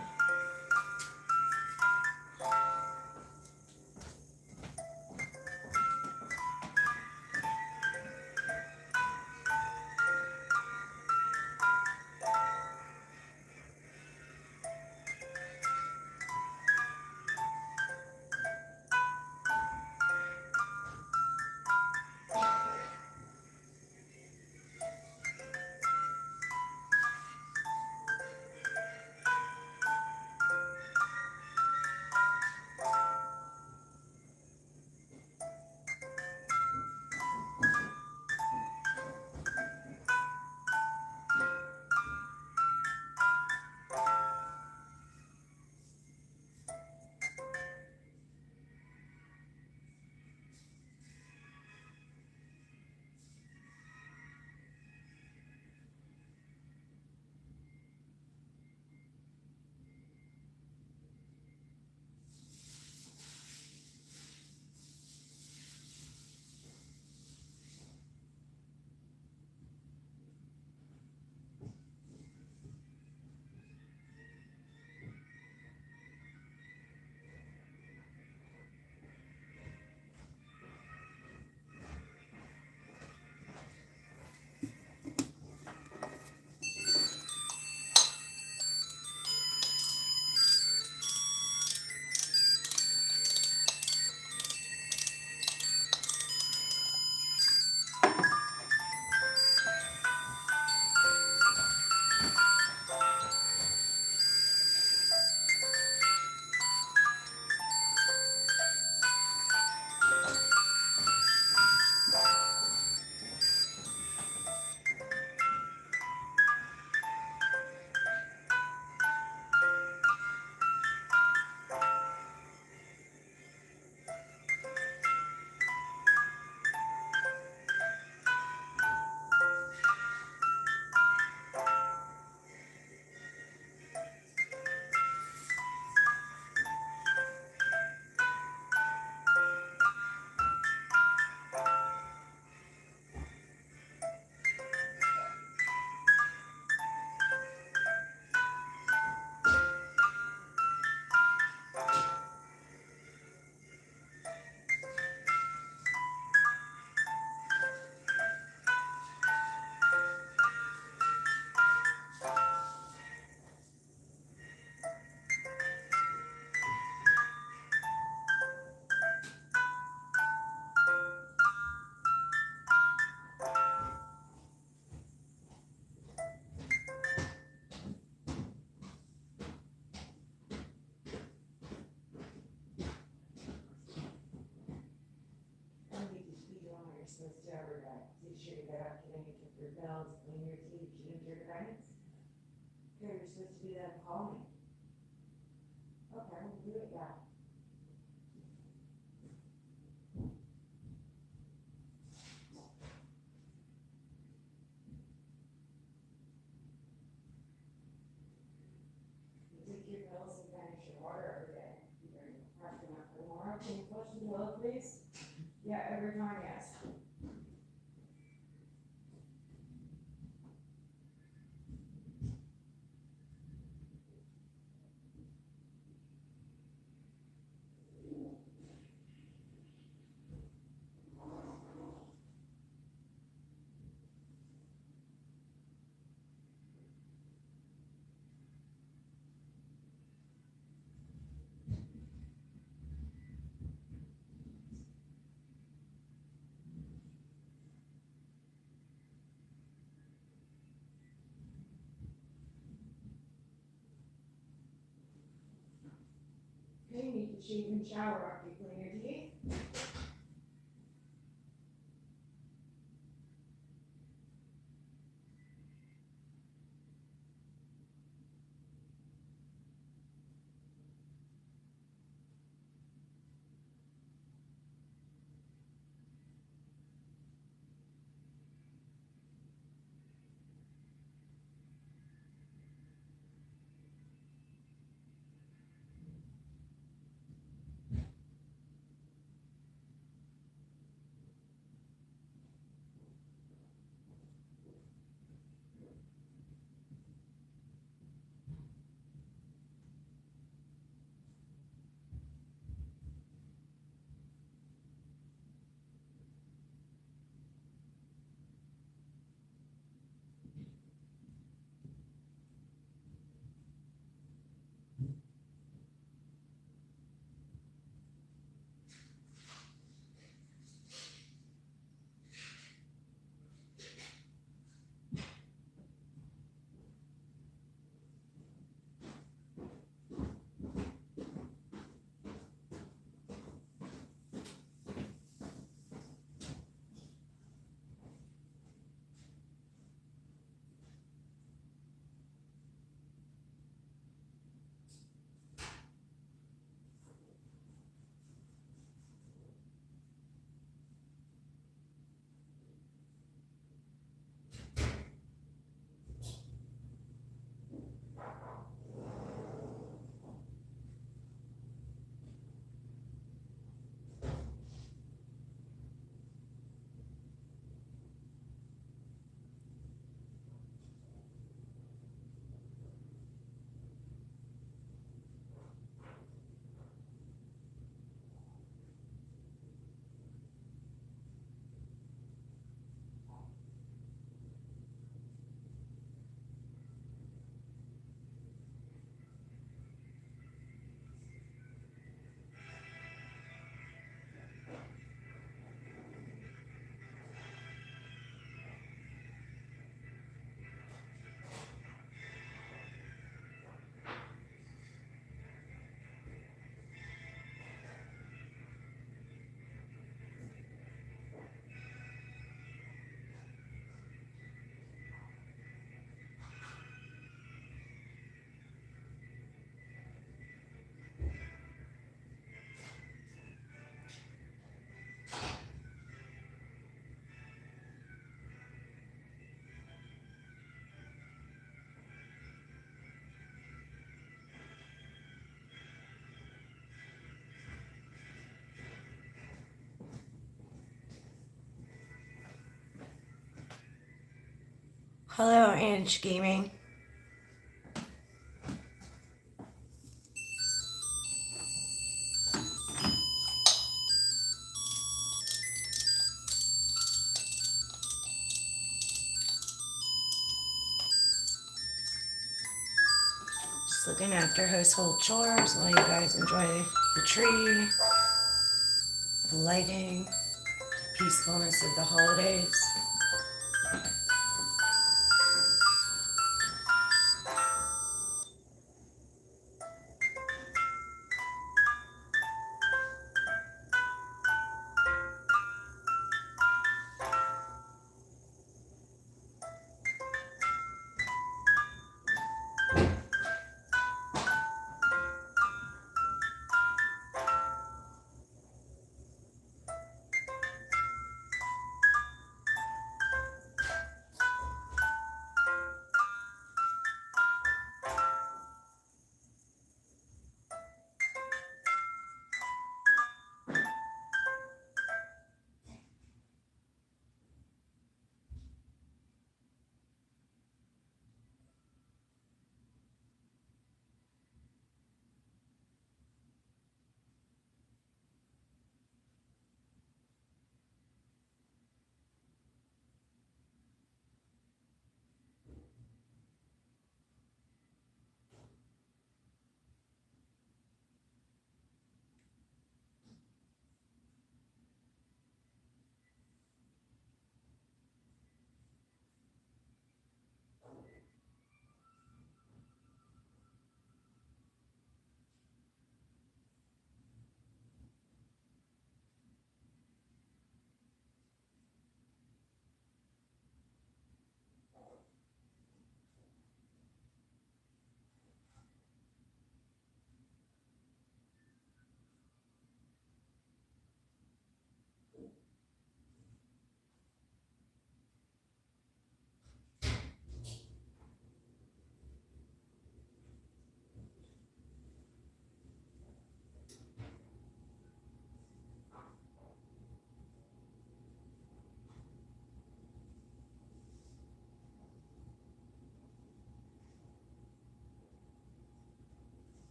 Supposed to ever make sure you get up, get your bells, clean your teeth, change your guidance. Okay, you're supposed to do that, call me. Okay, we'll do it, yeah. You take your pills and finish your water every day. You're cracking up for more. Can you flush the toilet, please? Yeah, every time, yes. Okay, you need to shave and shower after you clean your teeth. Hello, Inch Gaming. Just looking after household chores while you guys enjoy the tree, the lighting, the peacefulness of the holidays.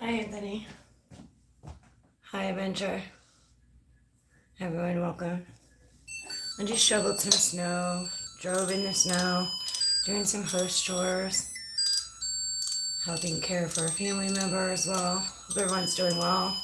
Hi, Anthony. Hi, Adventure. Everyone, welcome. I just shoveled some snow, drove in the snow, doing some house chores, helping care for a family member as well. Hope everyone's doing well.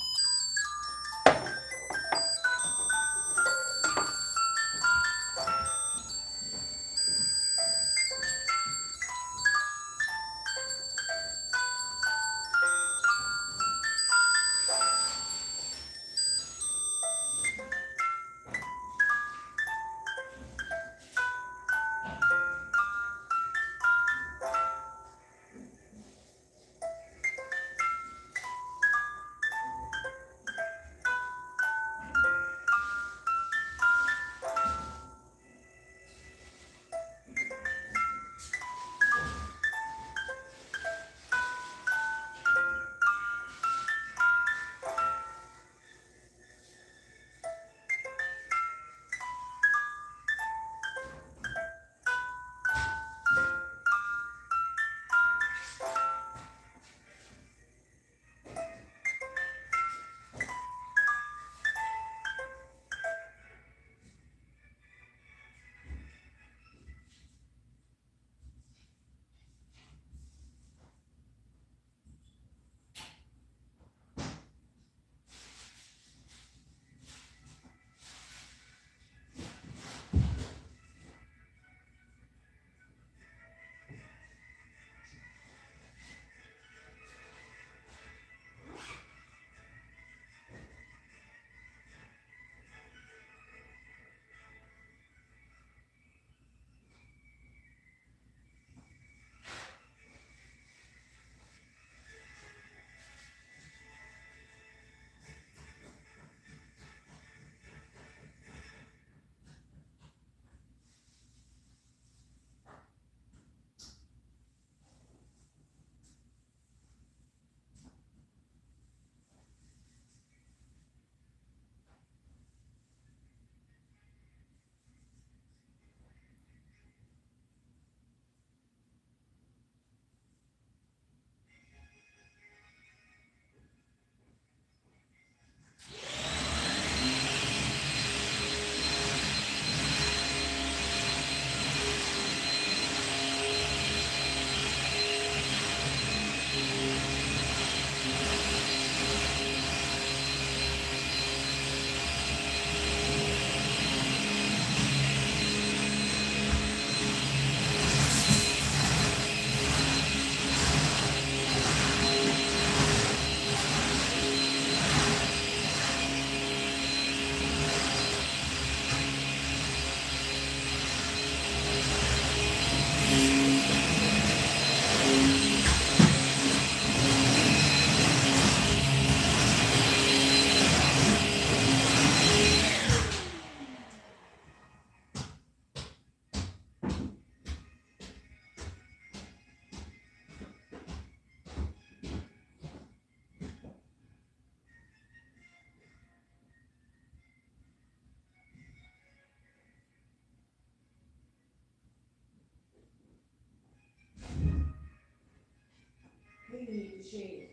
Clean the shade.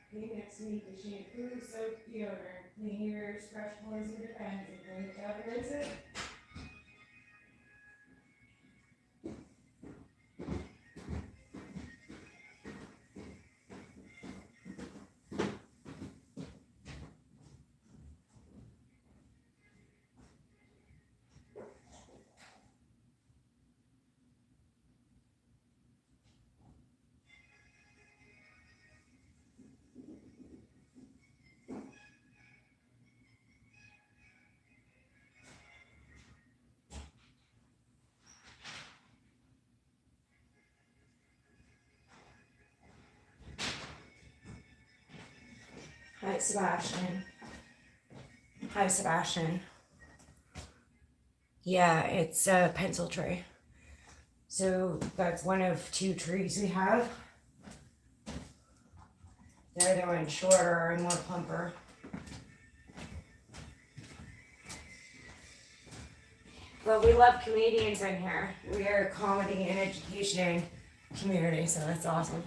Clean next to me the shampoo, soap, deodorant. Clean your ears, brush pores with your hands, and clean it out and rinse it. Hi, Sebastian. Hi, Sebastian. Yeah, it's a pencil tree. So that's one of two trees we have. The other one's shorter and more plumper. But we love comedians in here. We are a comedy and education community, so that's awesome.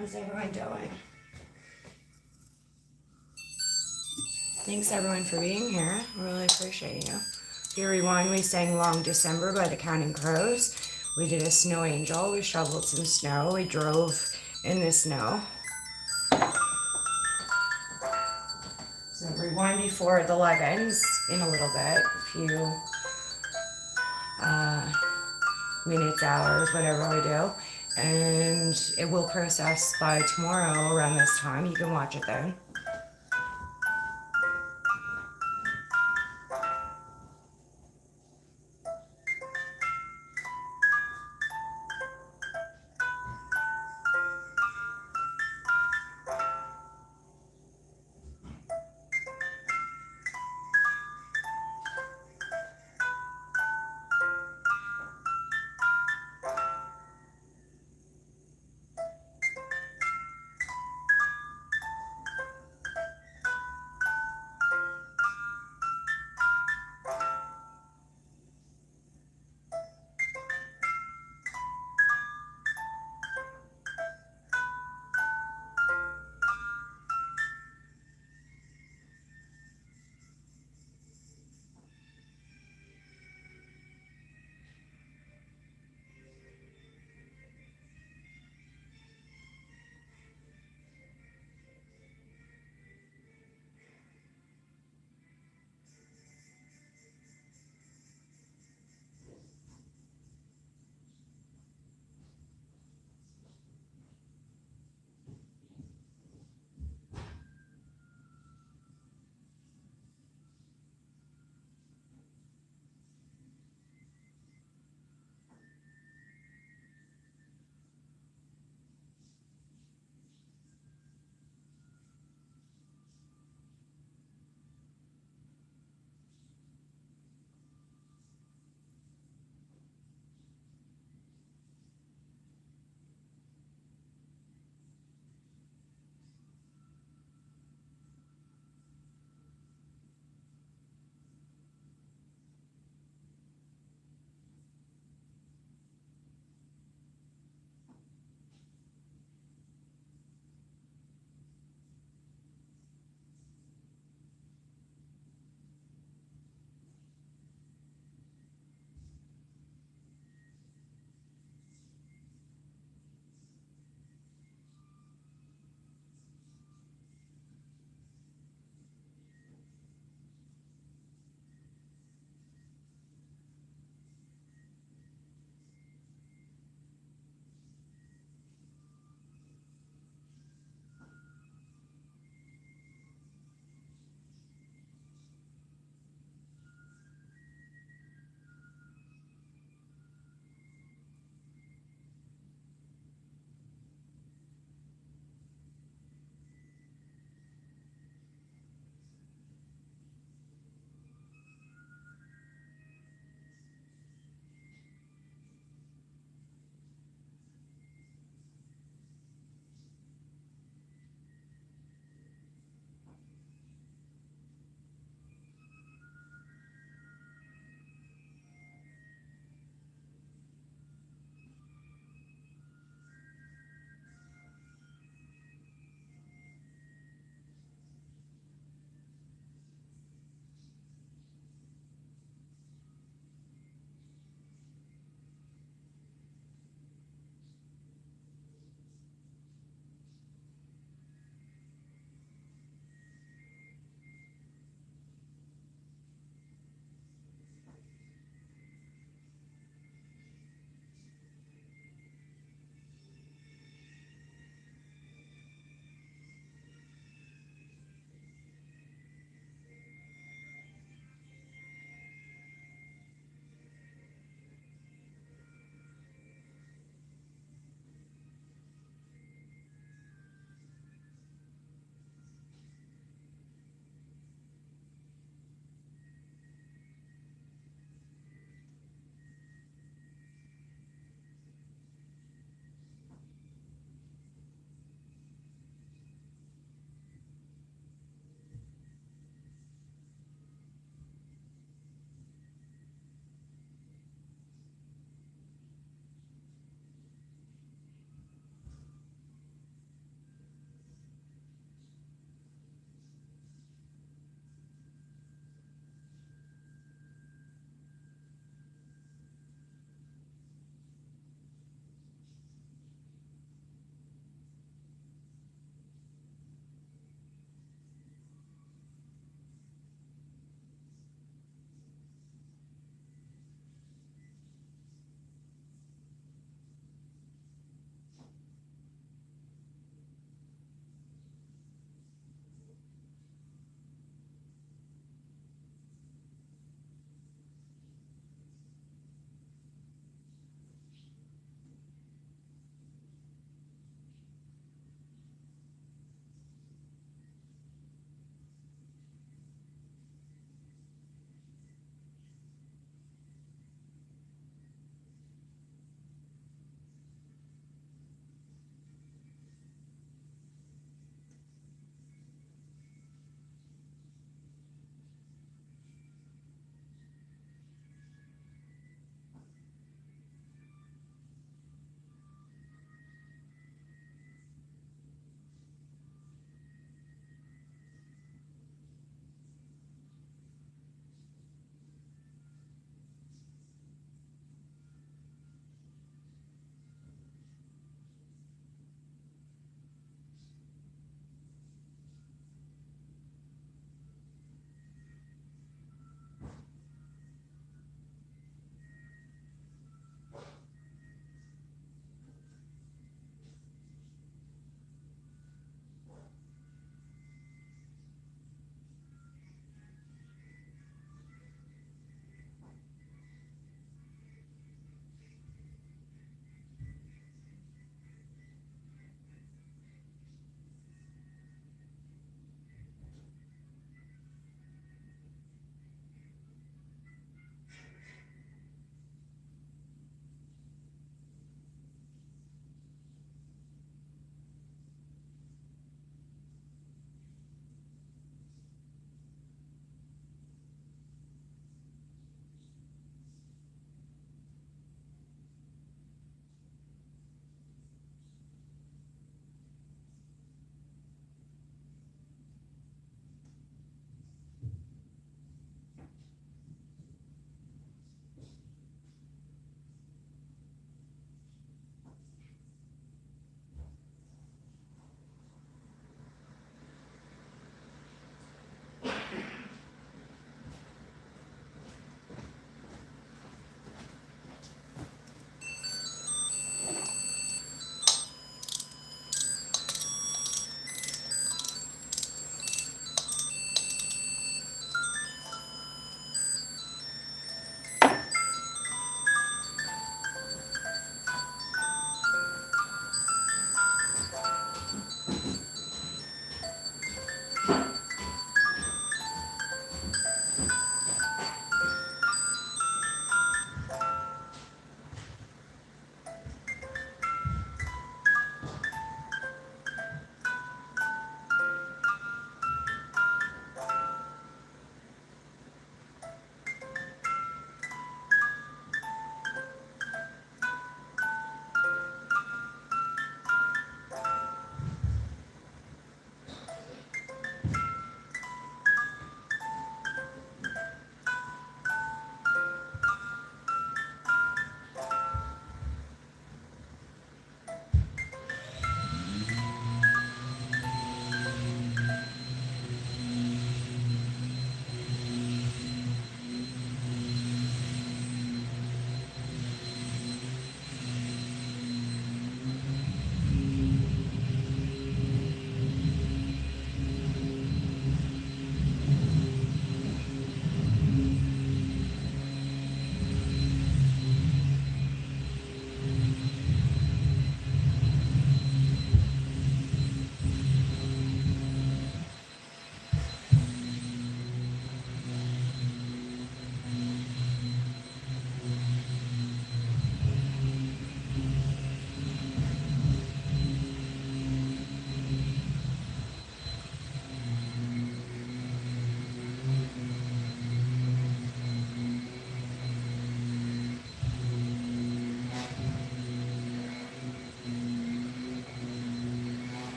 How's everyone doing? Thanks everyone for being here. I really appreciate you. If you rewind, we sang Long December by the Counting Crows. We did a snow angel. We shoveled some snow. We drove in the snow. So rewind before the Legends in a little bit. A few minutes, hours, whatever we do. And it will process by tomorrow around this time. You can watch it then.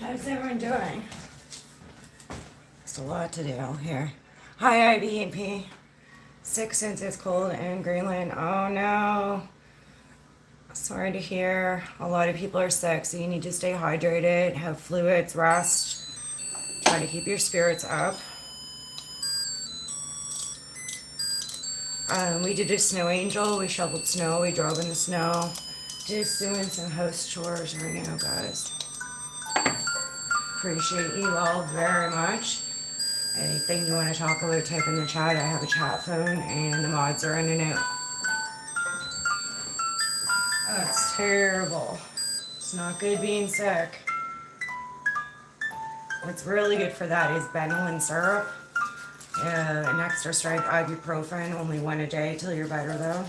How's everyone doing? It's a lot to do here. Hi, IBP. 6 inches cold in Greenland. Oh no. Sorry to hear. A lot of people are sick, so you need to stay hydrated, have fluids, rest. Try to keep your spirits up. We did a snow angel. We shoveled snow. We drove in the snow. Just doing some house chores right now, guys. Appreciate you all very much. Anything you want to talk about, type in the chat. I have a chat phone, and the mods are in and out. Oh, it's terrible. It's not good being sick. What's really good for that is Benylin syrup. An extra strength ibuprofen, only one a day till you're better though.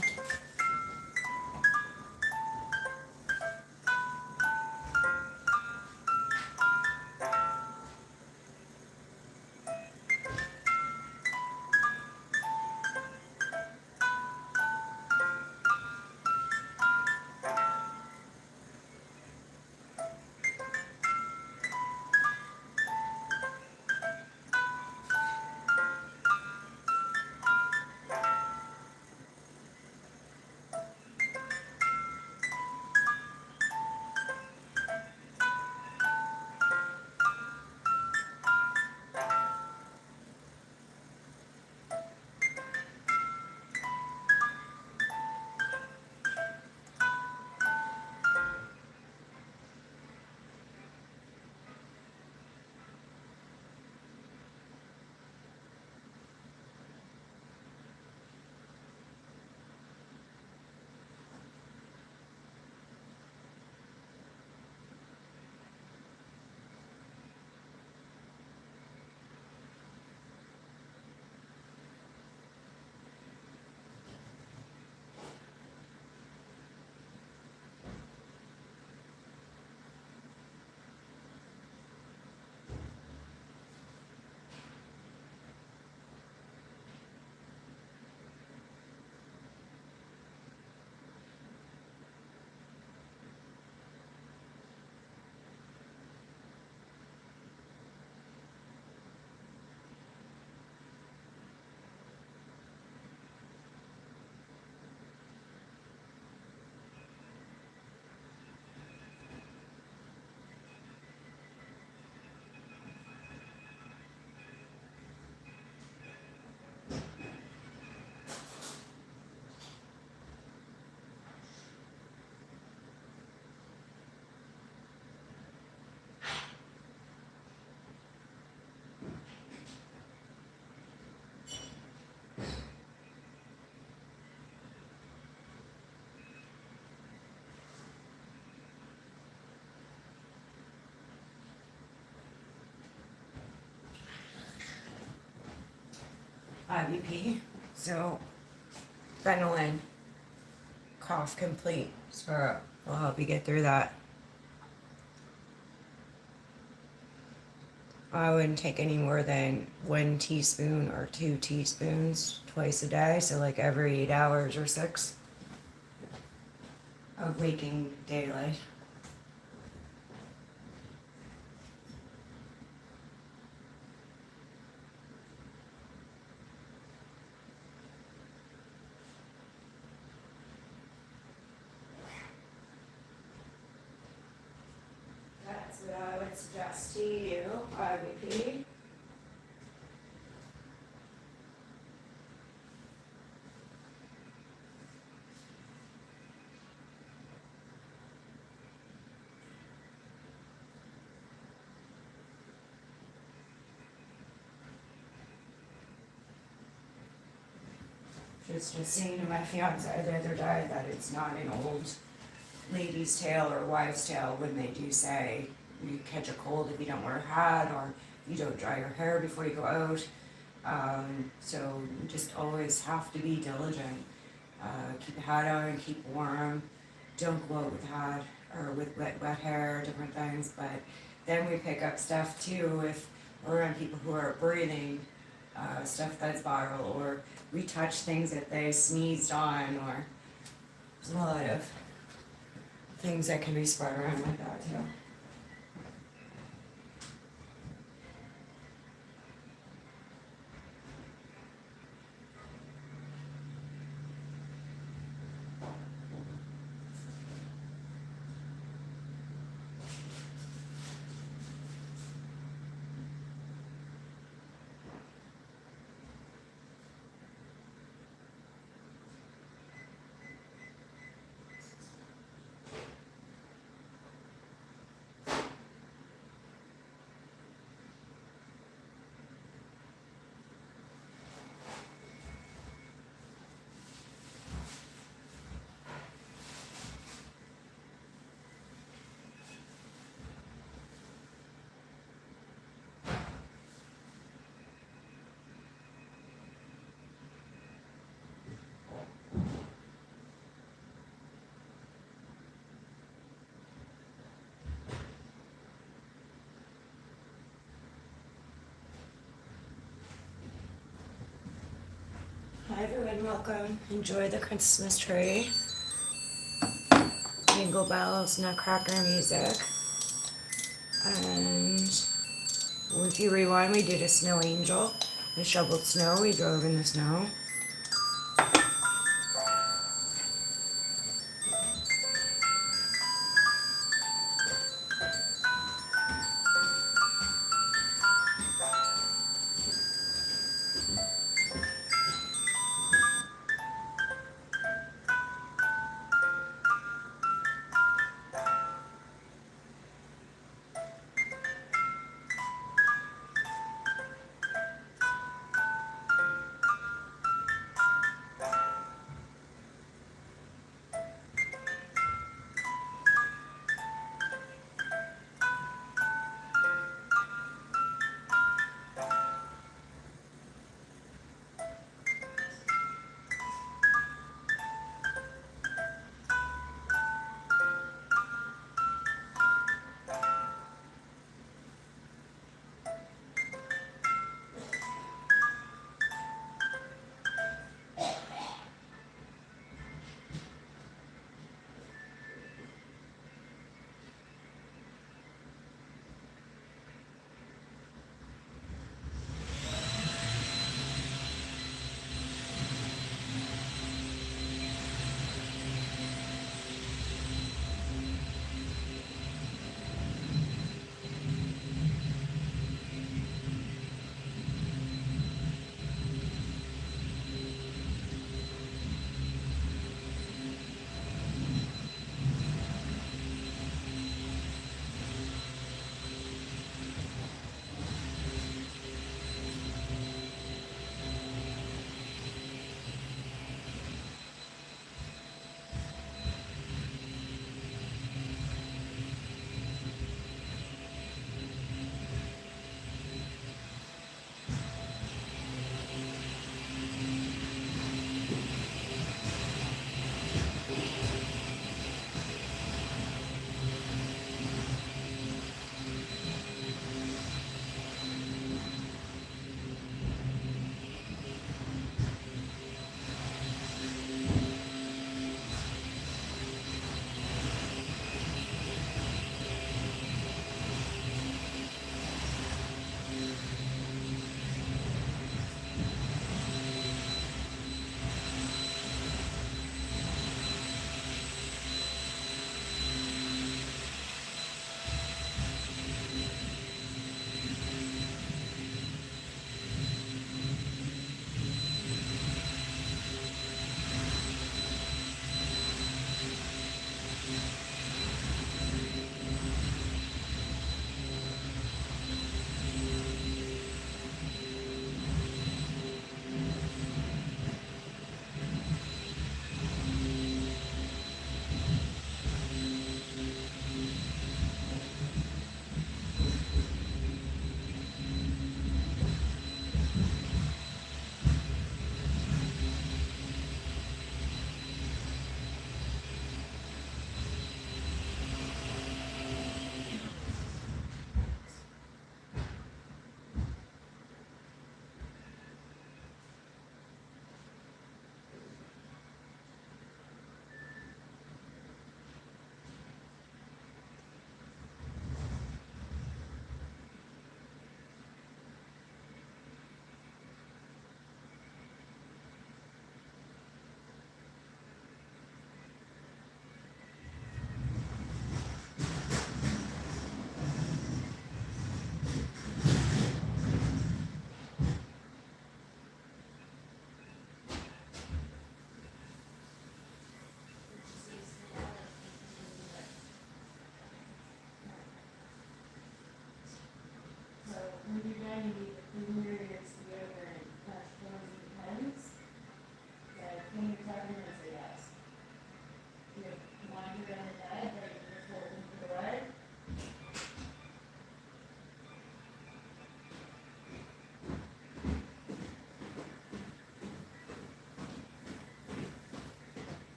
IBP. So, Benylin, cough complete syrup will help you get through that. I wouldn't take any more than 1 teaspoon or 2 teaspoons twice a day, so like every 8 hours or 6 of waking daylight. That's what I would suggest to you, IVP. Just was saying to my fiance the other day that it's not an old lady's tale or wives' tale when they do say you catch a cold if you don't wear a hat or you don't dry your hair before you go out. So you just always have to be diligent. Keep a hat on, keep warm. Don't go out with hat or with wet hair, different things. But then we pick up stuff too if we're around people who are breathing stuff that's viral, or we touch things that they sneezed on, or there's a lot of things that can be spread around like that too. Hi everyone, welcome. Enjoy the Christmas tree. Jingle bells, nutcracker music. And if you rewind, we did a snow angel. We shoveled snow, we drove in the snow.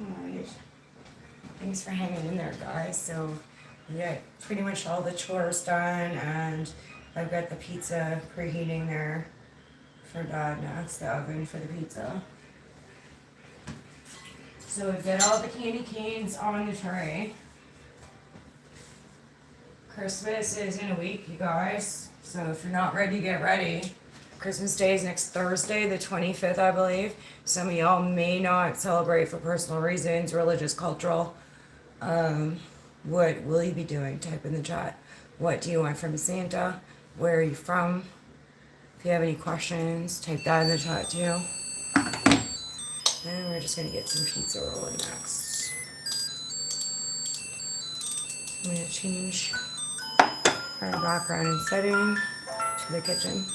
Alright. Thanks for hanging in there, guys. So We got pretty much all the chores done, and I've got the pizza preheating there for Dad now. It's the oven for the pizza. So we've got all the candy canes on the tray. Christmas is in a week, you guys. So if you're not ready, get ready. Christmas Day is next Thursday, the 25th, I believe. Some of y'all may not celebrate for personal reasons, religious, cultural. What will you be doing? Type in the chat. What do you want from Santa? Where are you from? If you have any questions, type that in the chat too. And we're just gonna get some pizza rolling next. So I'm gonna change our background and setting to the kitchen.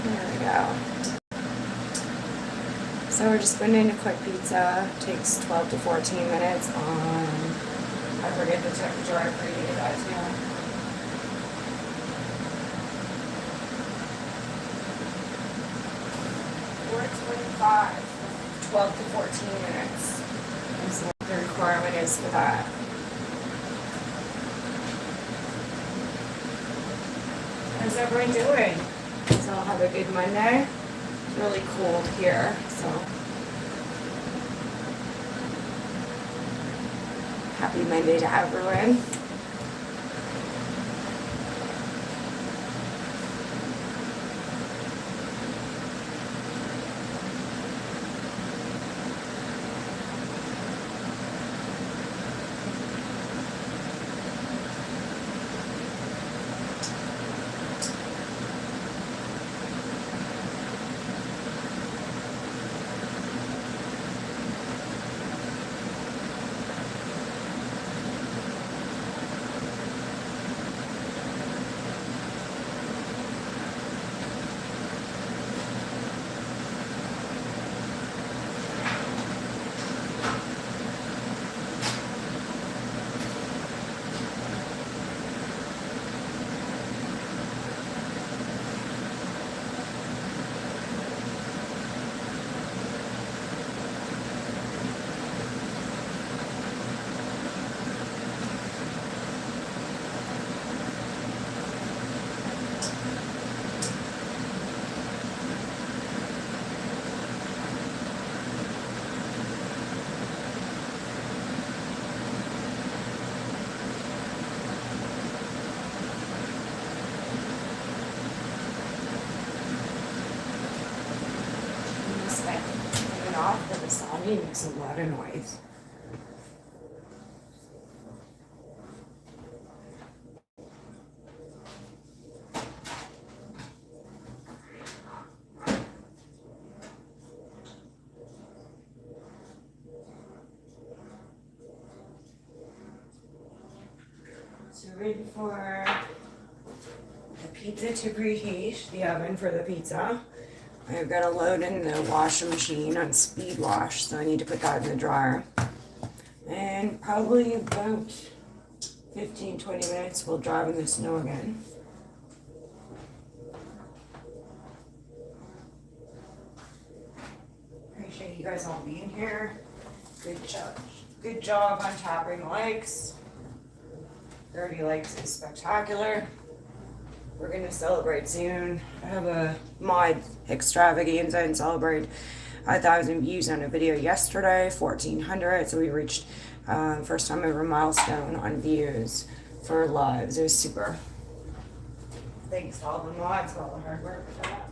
There we go. So we're just putting in a quick pizza. Takes 12 to 14 minutes on, I forget the temperature, I preheated that too. 425, 12 to 14 minutes. That's what the requirement is for that. How's everyone doing? So I'll have a good Monday. It's really cold here, so happy Monday to everyone. Off, but the Sony makes a lot of noise. So ready for the pizza to preheat, the oven for the pizza. I've got to load in the washing machine on speed wash, so I need to put that in the dryer. And probably about 15-20 minutes we'll drive in the snow again. Appreciate you guys all being here. Good job. Good job on tapping likes. 30 likes is spectacular. We're gonna celebrate soon. I have a mod extravaganza and celebrate 1,000 views on a video yesterday, 1,400. So we reached first time ever milestone on views for lives. It was super. Thanks to all the mods for all the hard work for that.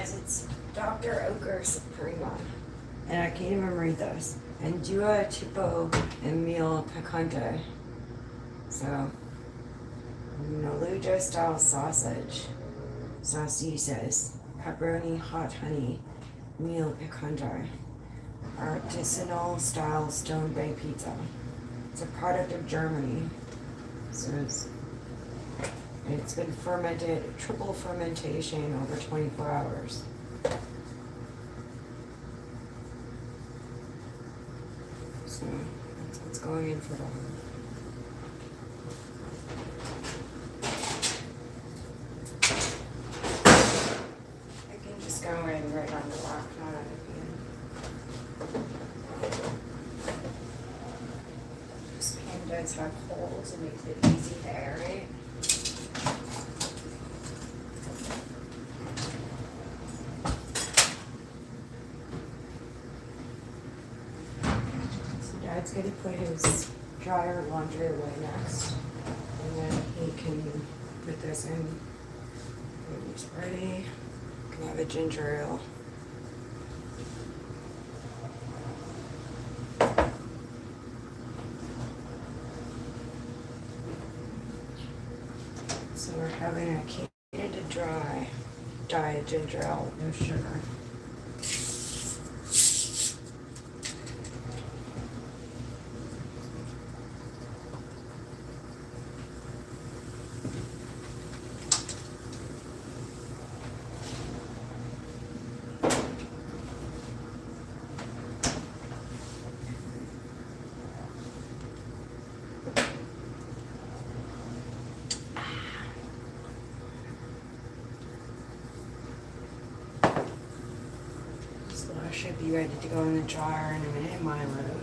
guys, it's Dr. Ochre Suprema. And I can't even read this. And Dua Tipo and Meal Picante. So, Naluja style sausage. Sausages. Pepperoni hot honey. Meal Picante. Artisanal style stone bay pizza. It's a product of Germany. So it's been fermented, triple fermentation over 24 hours. So that's what's going in for them. I can just go in right on the rock, not on the pan. This pan does have holes, it makes it easy to aerate. Dad's gonna put his dryer laundry away next, and then he can put this in when he's ready. Can have a ginger ale. So we're having a heated to dry diet ginger ale, no sugar. Should be ready to go in the dryer in a minute, my load.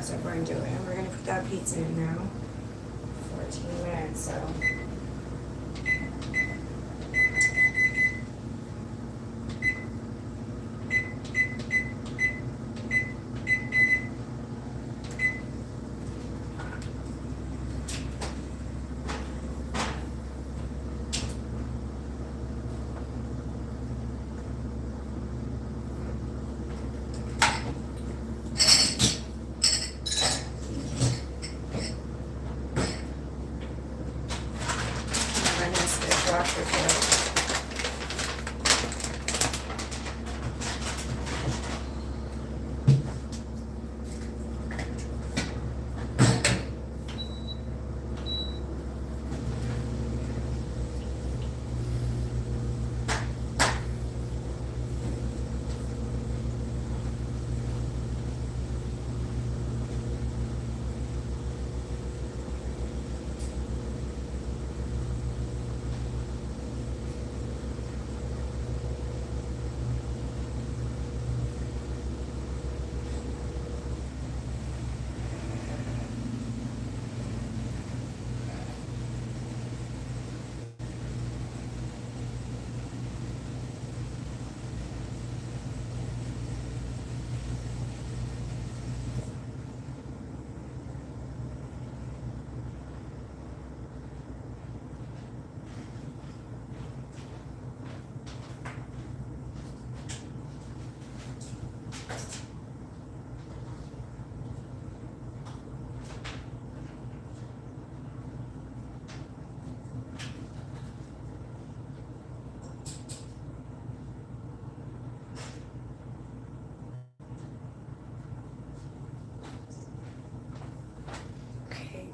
that's what we're gonna do. And we're gonna put that pizza in now. 14 minutes, so.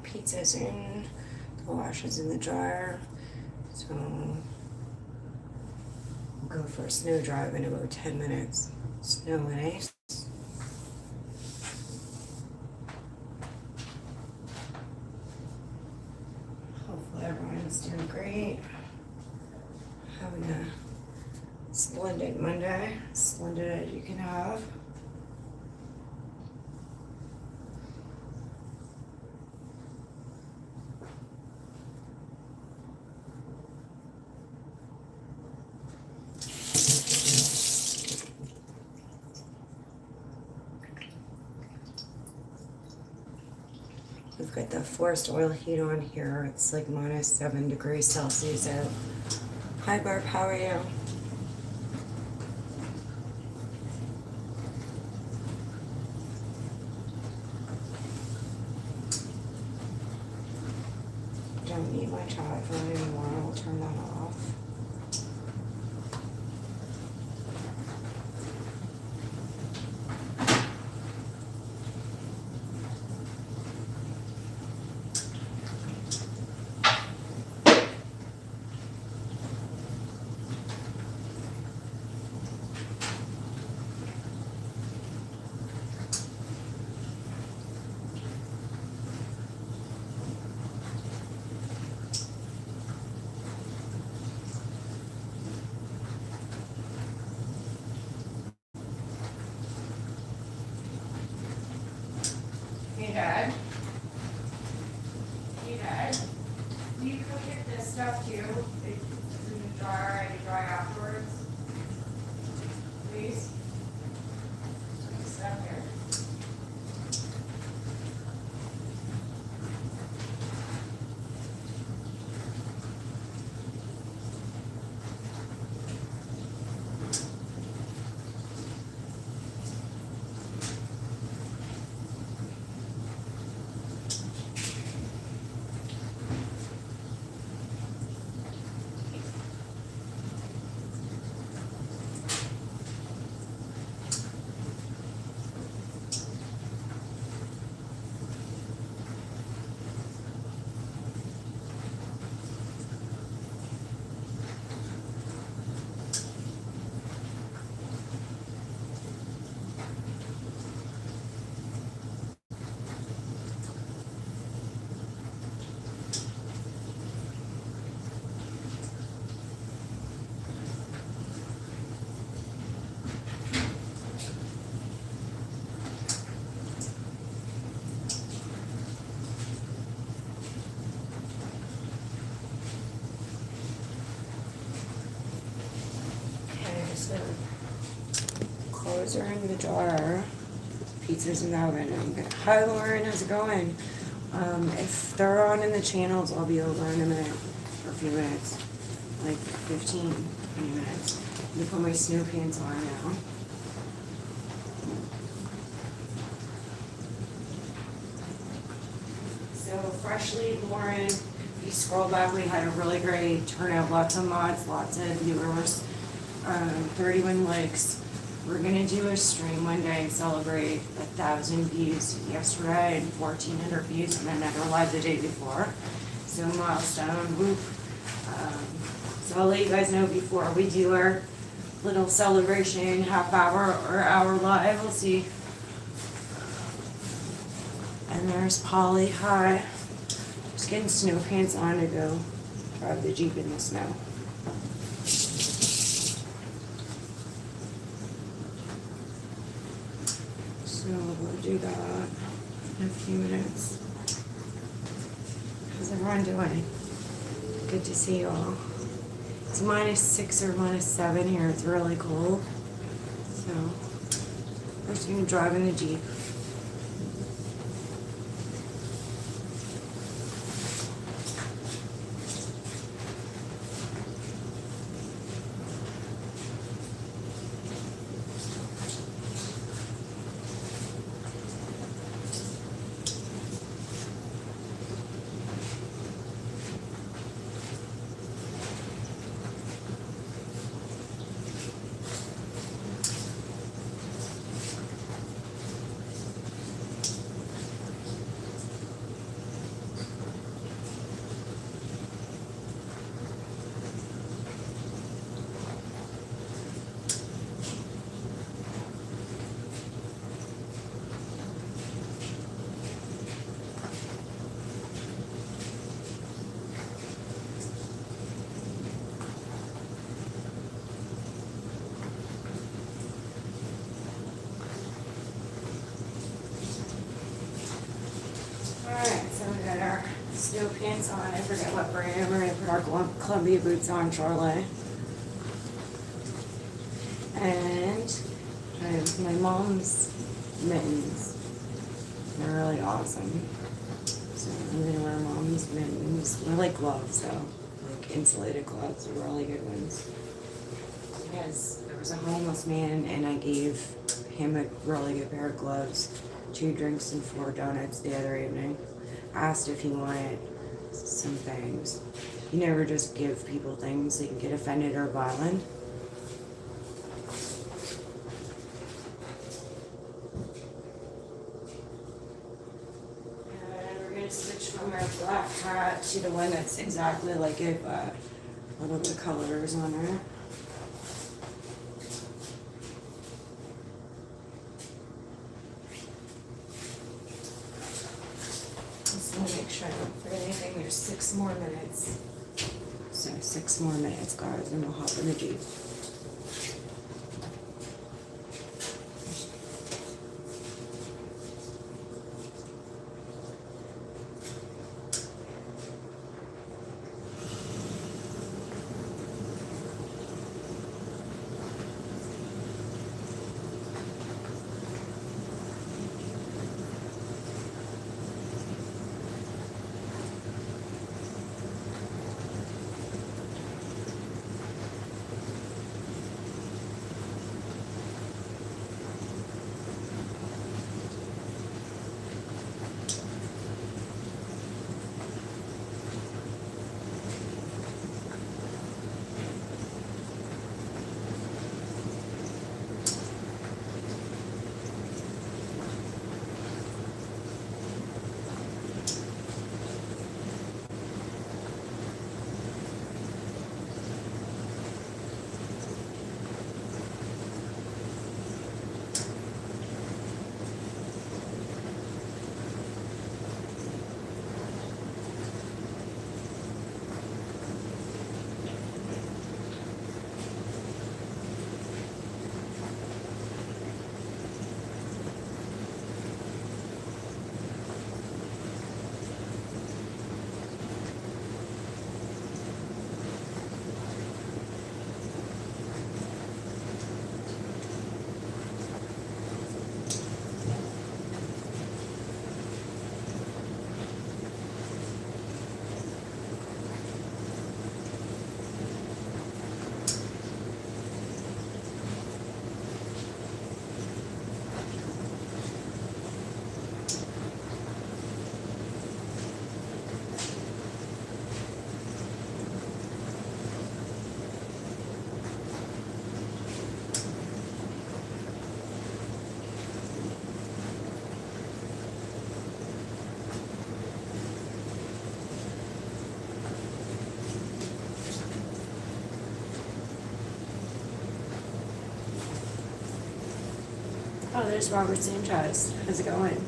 Pizza's in, the wash is in the dryer, so we'll go for a snow drive in about 10 minutes. Snow and ice. Hopefully everyone's doing great. Having a splendid Monday, splendid as you can have. We've got the forced oil heat on here. It's like -7 degrees Celsius out. Hi Barb, how are you? Don't need my chat phone anymore. I'll turn that off. Hey Dad. Hey Dad. Do you come get this stuff too? It's in the jar and you dry afterwards. Please. Put the stuff here. Potatoes are in the jar. Pizza's in the oven. I'm gonna. Hi Lauren, how's it going? If they're on in the channels, I'll be over in a minute, or a few minutes, like 15, 20 minutes. I'm gonna put my snow pants on now. So freshly, Lauren, if you scroll back, we had a really great turnout, lots of mods, lots of viewers, 31 likes. We're gonna do a stream one day and celebrate 1,000 views yesterday and 1,400 views and another live the day before. So milestone, whoop. So I'll let you guys know before we do our little celebration, half hour or hour live, we'll see. And there's Polly, hi. Just getting snow pants on to go drive the Jeep in the snow. So we'll do that in a few minutes. How's everyone doing? Good to see you all. It's -6 or -7 here. It's really cold. So we're just gonna drive in the Jeep. Alright, so we got our snow pants on. I forget what brand. We're going to put our Columbia boots on, Charlotte. And I have my mom's mittens. They're really awesome. So I'm going to wear mom's mittens. They're like gloves, though. Like insulated gloves. They're really good ones. Because there was a homeless man and I gave him a really good pair of gloves. 2 drinks and 4 donuts the other evening. Asked if he wanted some things. You never just give people things that can get offended or violent. And we're going to switch from our black hat to the one that's exactly like it, but a little bit of colors on her. Make sure I don't forget anything. There's 6 more minutes. So 6 more minutes, guys, and we'll hop in the Jeep. Oh, there's Robert Sanchez. How's it going?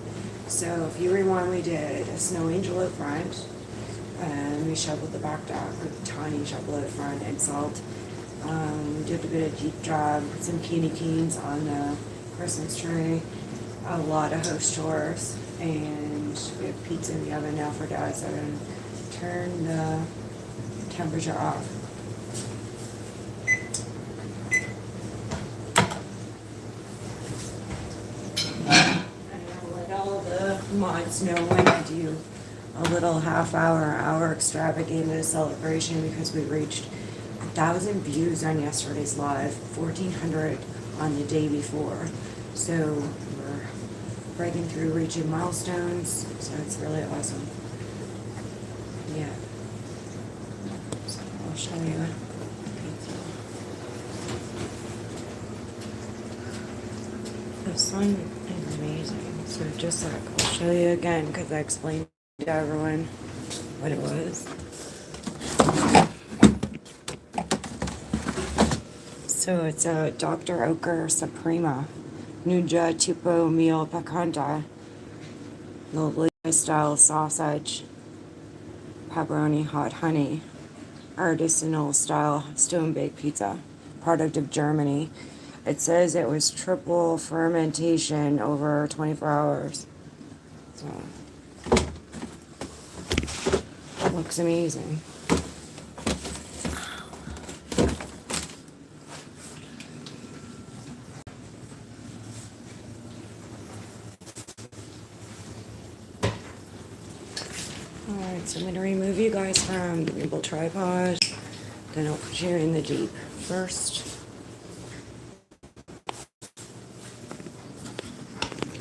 So if you rewind, we did a snow angel out front, and we shoveled the back dock with a tiny shovel out front and salt. We did a bit of Jeep job, put some candy canes on the Christmas tree, a lot of house chores, and we have pizza in the oven now for Dad, so I'm gonna turn the temperature off. Mods know when I do a little hour extravaganza celebration because we reached 1,000 views on yesterday's live, 1,400 on the day before. So we're breaking through, reaching milestones, so it's really awesome. Yeah. So I'll show you. This one is amazing. So just like, I'll show you again because I explained to everyone what it was. So it's a Dr. Oetker Suprema Nuja Tipo Meal Picante, the style sausage, pepperoni hot honey, artisanal style stone baked pizza, product of Germany. It says it was triple fermentation over 24 hours. So, it looks amazing. Alright, so I'm going to remove you guys from the gimbal tripod. Then I'll put you in the Jeep first.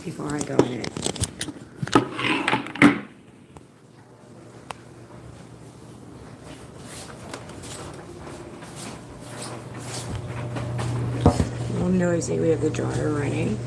Before I go in it. A little noisy, we have the dryer running.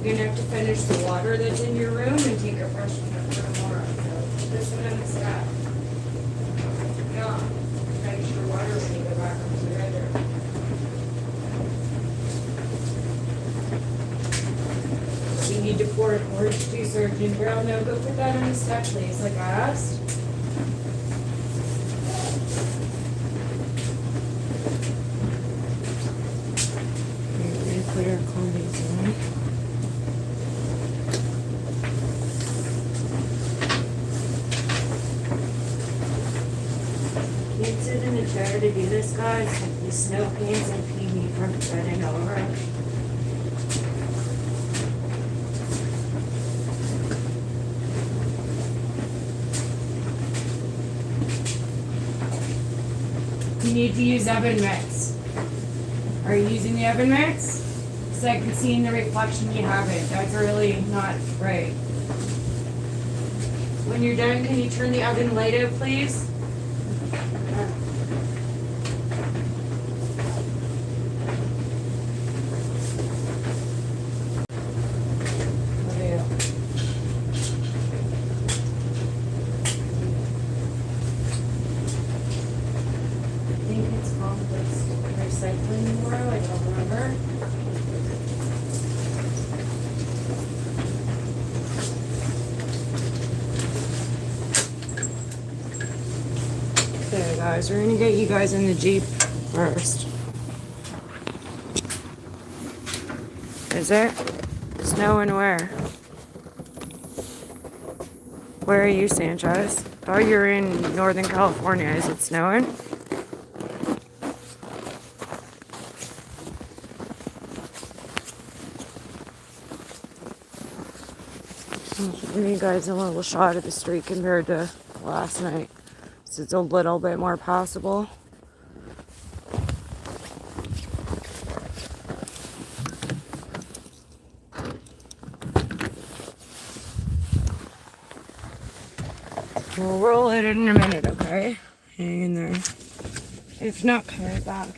You're gonna have to finish the water that's in your room and take a fresh one for tomorrow. So this one in the stack. Yeah. Finish your water when you go back up to the bedroom. You need to pour orange juice or ginger ale. No, go put that on the stack, please, like I asked. We're gonna put our combis on. Can't sit in the chair to do this, guys. The snow pants impede me from bending over. You need to use oven mitts. Are you using the oven mitts? Because I can see in the reflection you have it. That's really not right. When you're done, can you turn the oven light out, please? Recycling tomorrow, I don't remember. Okay guys, we're gonna get you guys in the Jeep first. Is it? Snowing where? Where are you, Sanchez? Oh, you're in Northern California. Is it snowing? Give you guys a little shot of the street compared to last night. So it's a little bit more passable. We'll roll it in a minute, okay? Hang in there. If not, come right back.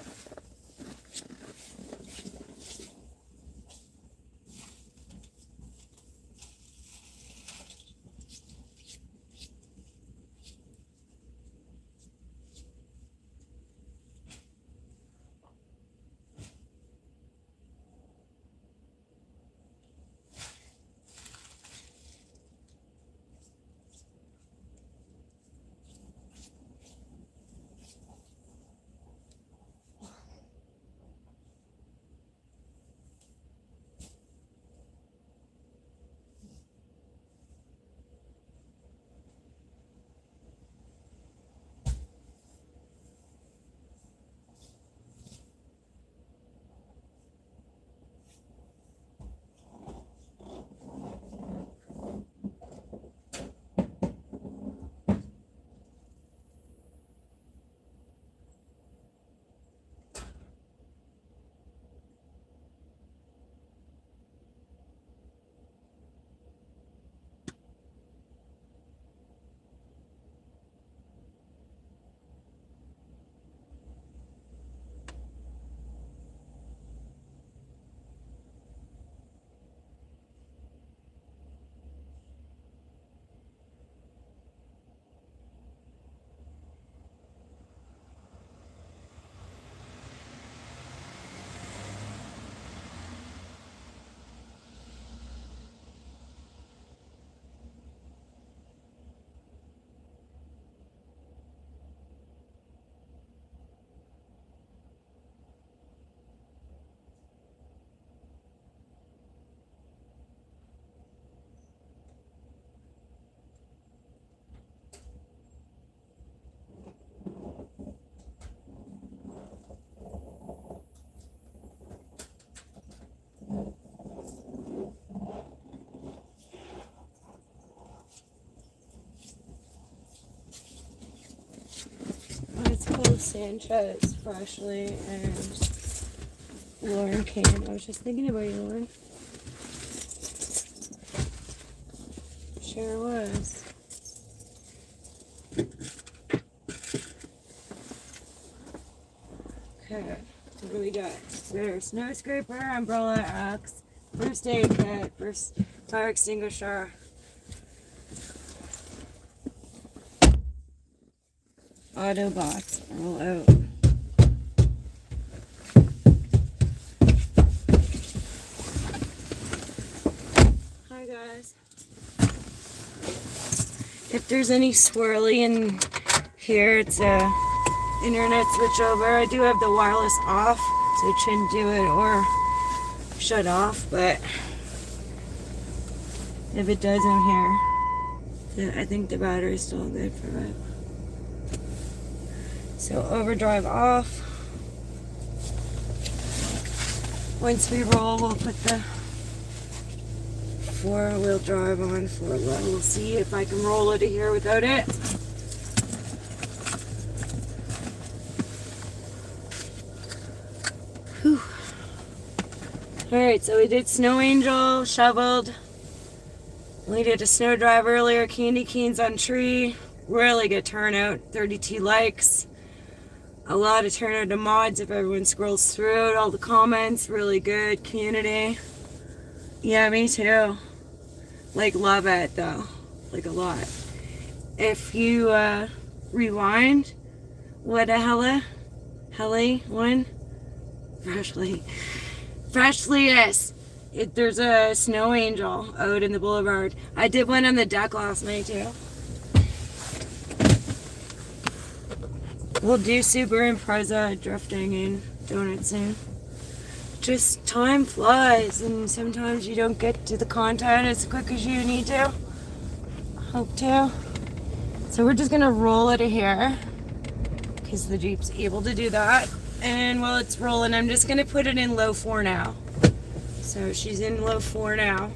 It's called Sanchez, Freshly, and Lauren Kane. I was just thinking about you, Lauren. Sure was. Okay, what do we got? There's snow scraper, umbrella, axe, first aid kit, first fire extinguisher. Autobots all out. Hi guys. If there's any swirly in here, it's a internet switchover. I do have the wireless off, so it shouldn't do it or shut off, but if it does in here, I think the battery's still good for it. So overdrive off. Once we roll, we'll put the four-wheel drive on for a while. We'll see if I can roll out of here without it. Whew. Alright, so we did Snow Angel, shoveled. We did a snow drive earlier, candy canes on tree. Really good turnout, 32 likes. A lot of turnout to mods if everyone scrolls through it. All the comments, really good community. Yeah, me too. Like, love it though. Like, a lot. If you rewind, what a heli one? Freshly, yes. There's a snow angel out in the boulevard. I did one on the deck last night too. We'll do Super Impreza drifting in Donut soon. Just time flies, and sometimes you don't get to the content as quick as you need to. Hope to. So we're just gonna roll out of here because the Jeep's able to do that. And while it's rolling, I'm just gonna put it in low 4 now. So she's in low 4 now.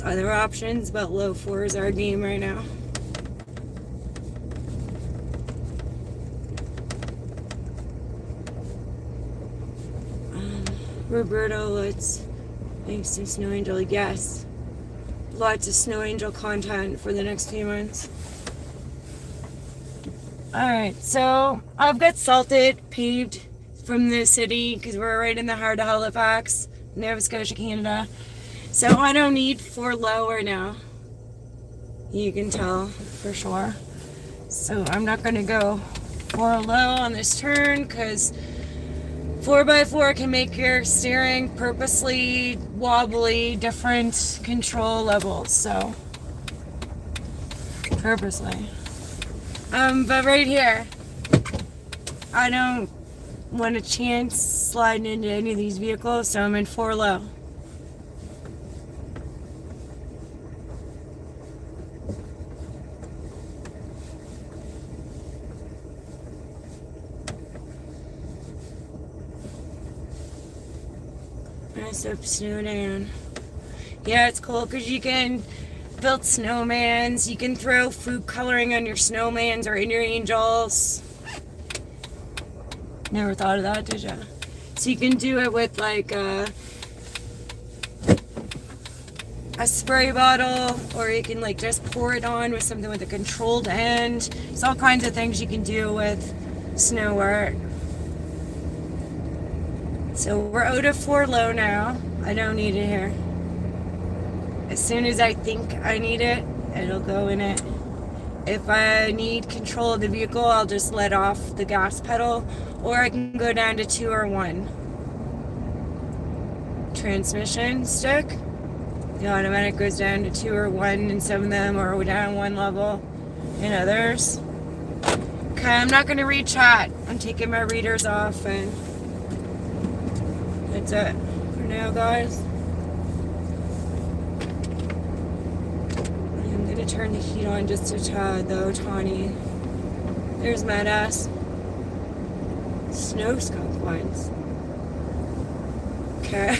other options, but low 4 is our game right now. Roberto, let's make some Snow Angel. Yes. Lots of Snow Angel content for the next few months. Alright, so I've got salted, paved from the city because we're right in the heart of Halifax, Nova Scotia, Canada. So I don't need 4 low right now. You can tell for sure. So I'm not going to go 4 low on this turn because 4x4 can make your steering purposely wobbly, different control levels. So purposely. But right here, I don't want a chance sliding into any of these vehicles, so I'm in 4 low. Nice up snow down. Yeah, it's cool because you can build snowmans. You can throw food coloring on your snowmans or in your angels. Never thought of that, did ya? So you can do it with like a spray bottle, or you can like just pour it on with something with a controlled end. There's all kinds of things you can do with snow art. So we're out of 4 low now. I don't need it here. As soon as I think I need it, it'll go in it. If I need control of the vehicle, I'll just let off the gas pedal, or I can go down to 2 or 1. Transmission stick. The automatic goes down to 2 or 1 in some of them, or down 1 level in others. Okay, I'm not going to read chat. I'm taking my readers off, and that's it for now, guys. I'm going to turn the heat on just a tad, though, Tawny. There's Mad Ass. Snow skunk ones. Okay.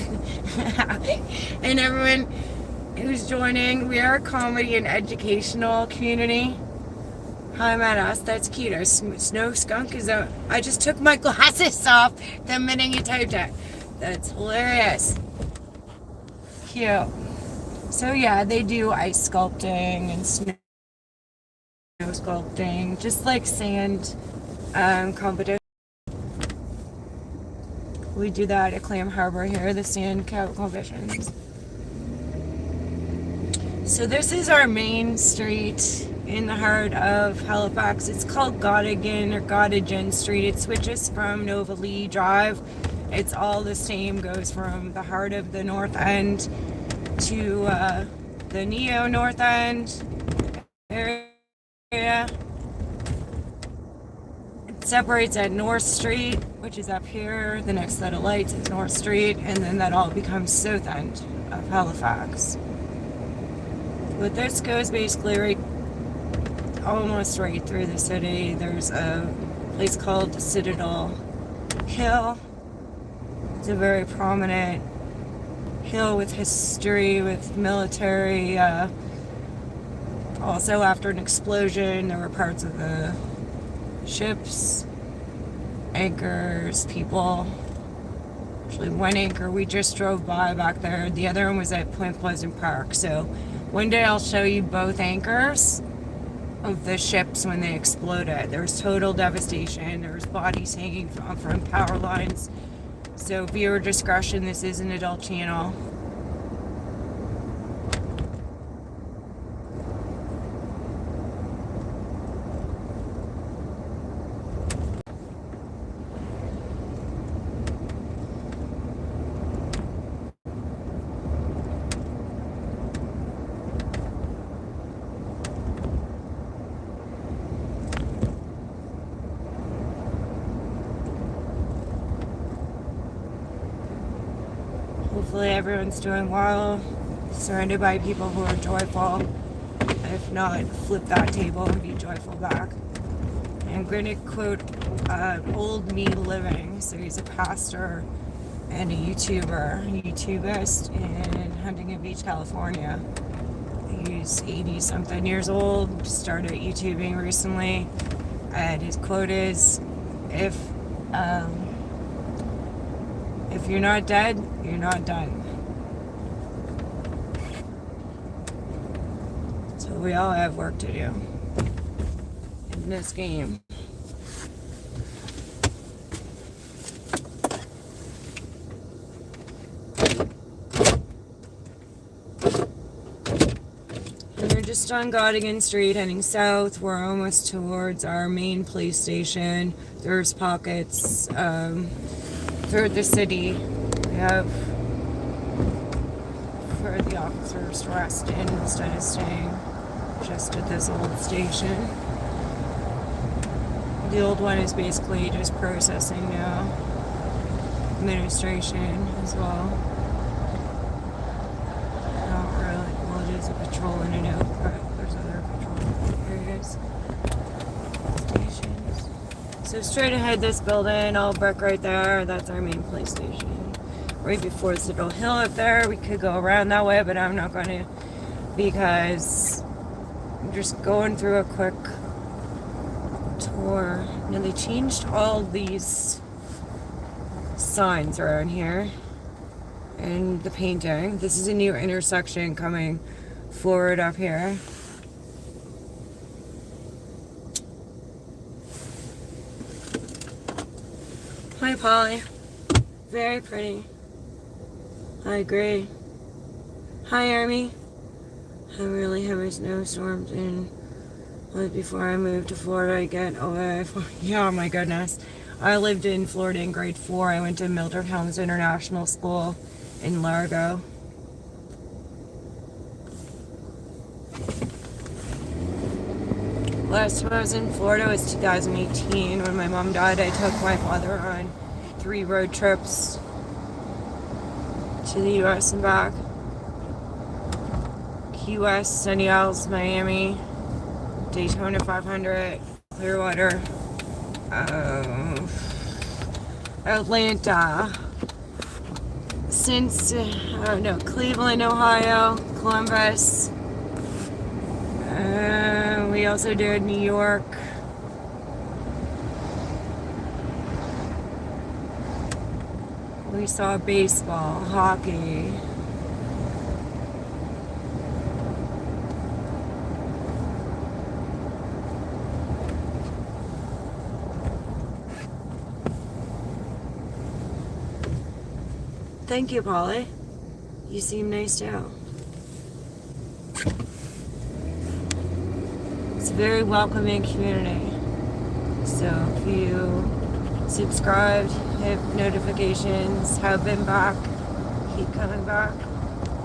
And everyone who's joining, we are a comedy and educational community. Hi, Mad Ass. That's cute. Our snow skunk is out. I just took my glasses off the minute you typed it. That's hilarious. Cute. So yeah, they do ice sculpting and snow sculpting, just like sand competition. We do that at Clam Harbor here, the sand competitions. So this is our main street in the heart of Halifax. It's called Gottingen or Gottingen Street. It switches from Nova Lee Drive. It's all the same, goes from the heart of the North End to the Neo North End area. It separates at North Street, which is up here. The next set of lights is North Street, and then that all becomes South End of Halifax. But this goes basically almost right through the city. There's a place called Citadel Hill. It's a very prominent hill with history, with military. Also, after an explosion, there were parts of the ships, anchors, people. Actually, one anchor we just drove by back there. The other one was at Point Pleasant Park. So one day I'll show you both anchors of the ships when they exploded. There was total devastation. There was bodies hanging from power lines. So viewer discretion, this is an adult channel. Hopefully everyone's doing well, surrounded by people who are joyful. If not, flip that table and be joyful back. I'm going to quote Old Me Living. So he's a pastor and a YouTubist in Huntington Beach, California. He's 80 something years old, started YouTubing recently, and his quote is, um, if you're not dead, you're not done. So we all have work to do in this game. And we're just on Gottingen Street heading south. We're almost towards our main police station. There's pockets through the city. We have for the officers to rest in instead of staying just at this old station. The old one is basically just processing now. Administration as well. Not really. Well, it is a patrol in and out, but there's other patrol areas. Stations. So straight ahead this building, all brick right there, that's our main police station. Right before this little hill up there, we could go around that way, but I'm not going to because I'm just going through a quick tour. Now they changed all these signs around here and the painting. This is a new intersection coming forward up here. Hi Polly. Very pretty. I agree. Hi Army. I really have my snowstorms in. Like before I moved to Florida, I get away. Yeah, my goodness. I lived in Florida in grade 4. I went to Mildred Helms International School in Largo. Last time I was in Florida was 2018. When my mom died, I took my father on 3 road trips to the U.S. and back. Key West, Sunny Isles, Miami, Daytona 500, Clearwater, Atlanta, since, Cleveland, Ohio, Columbus. We also did New York. We saw baseball, hockey. Thank you, Polly. You seem nice too. It's a very welcoming community. So if you subscribed, hit notifications, have been back, keep coming back,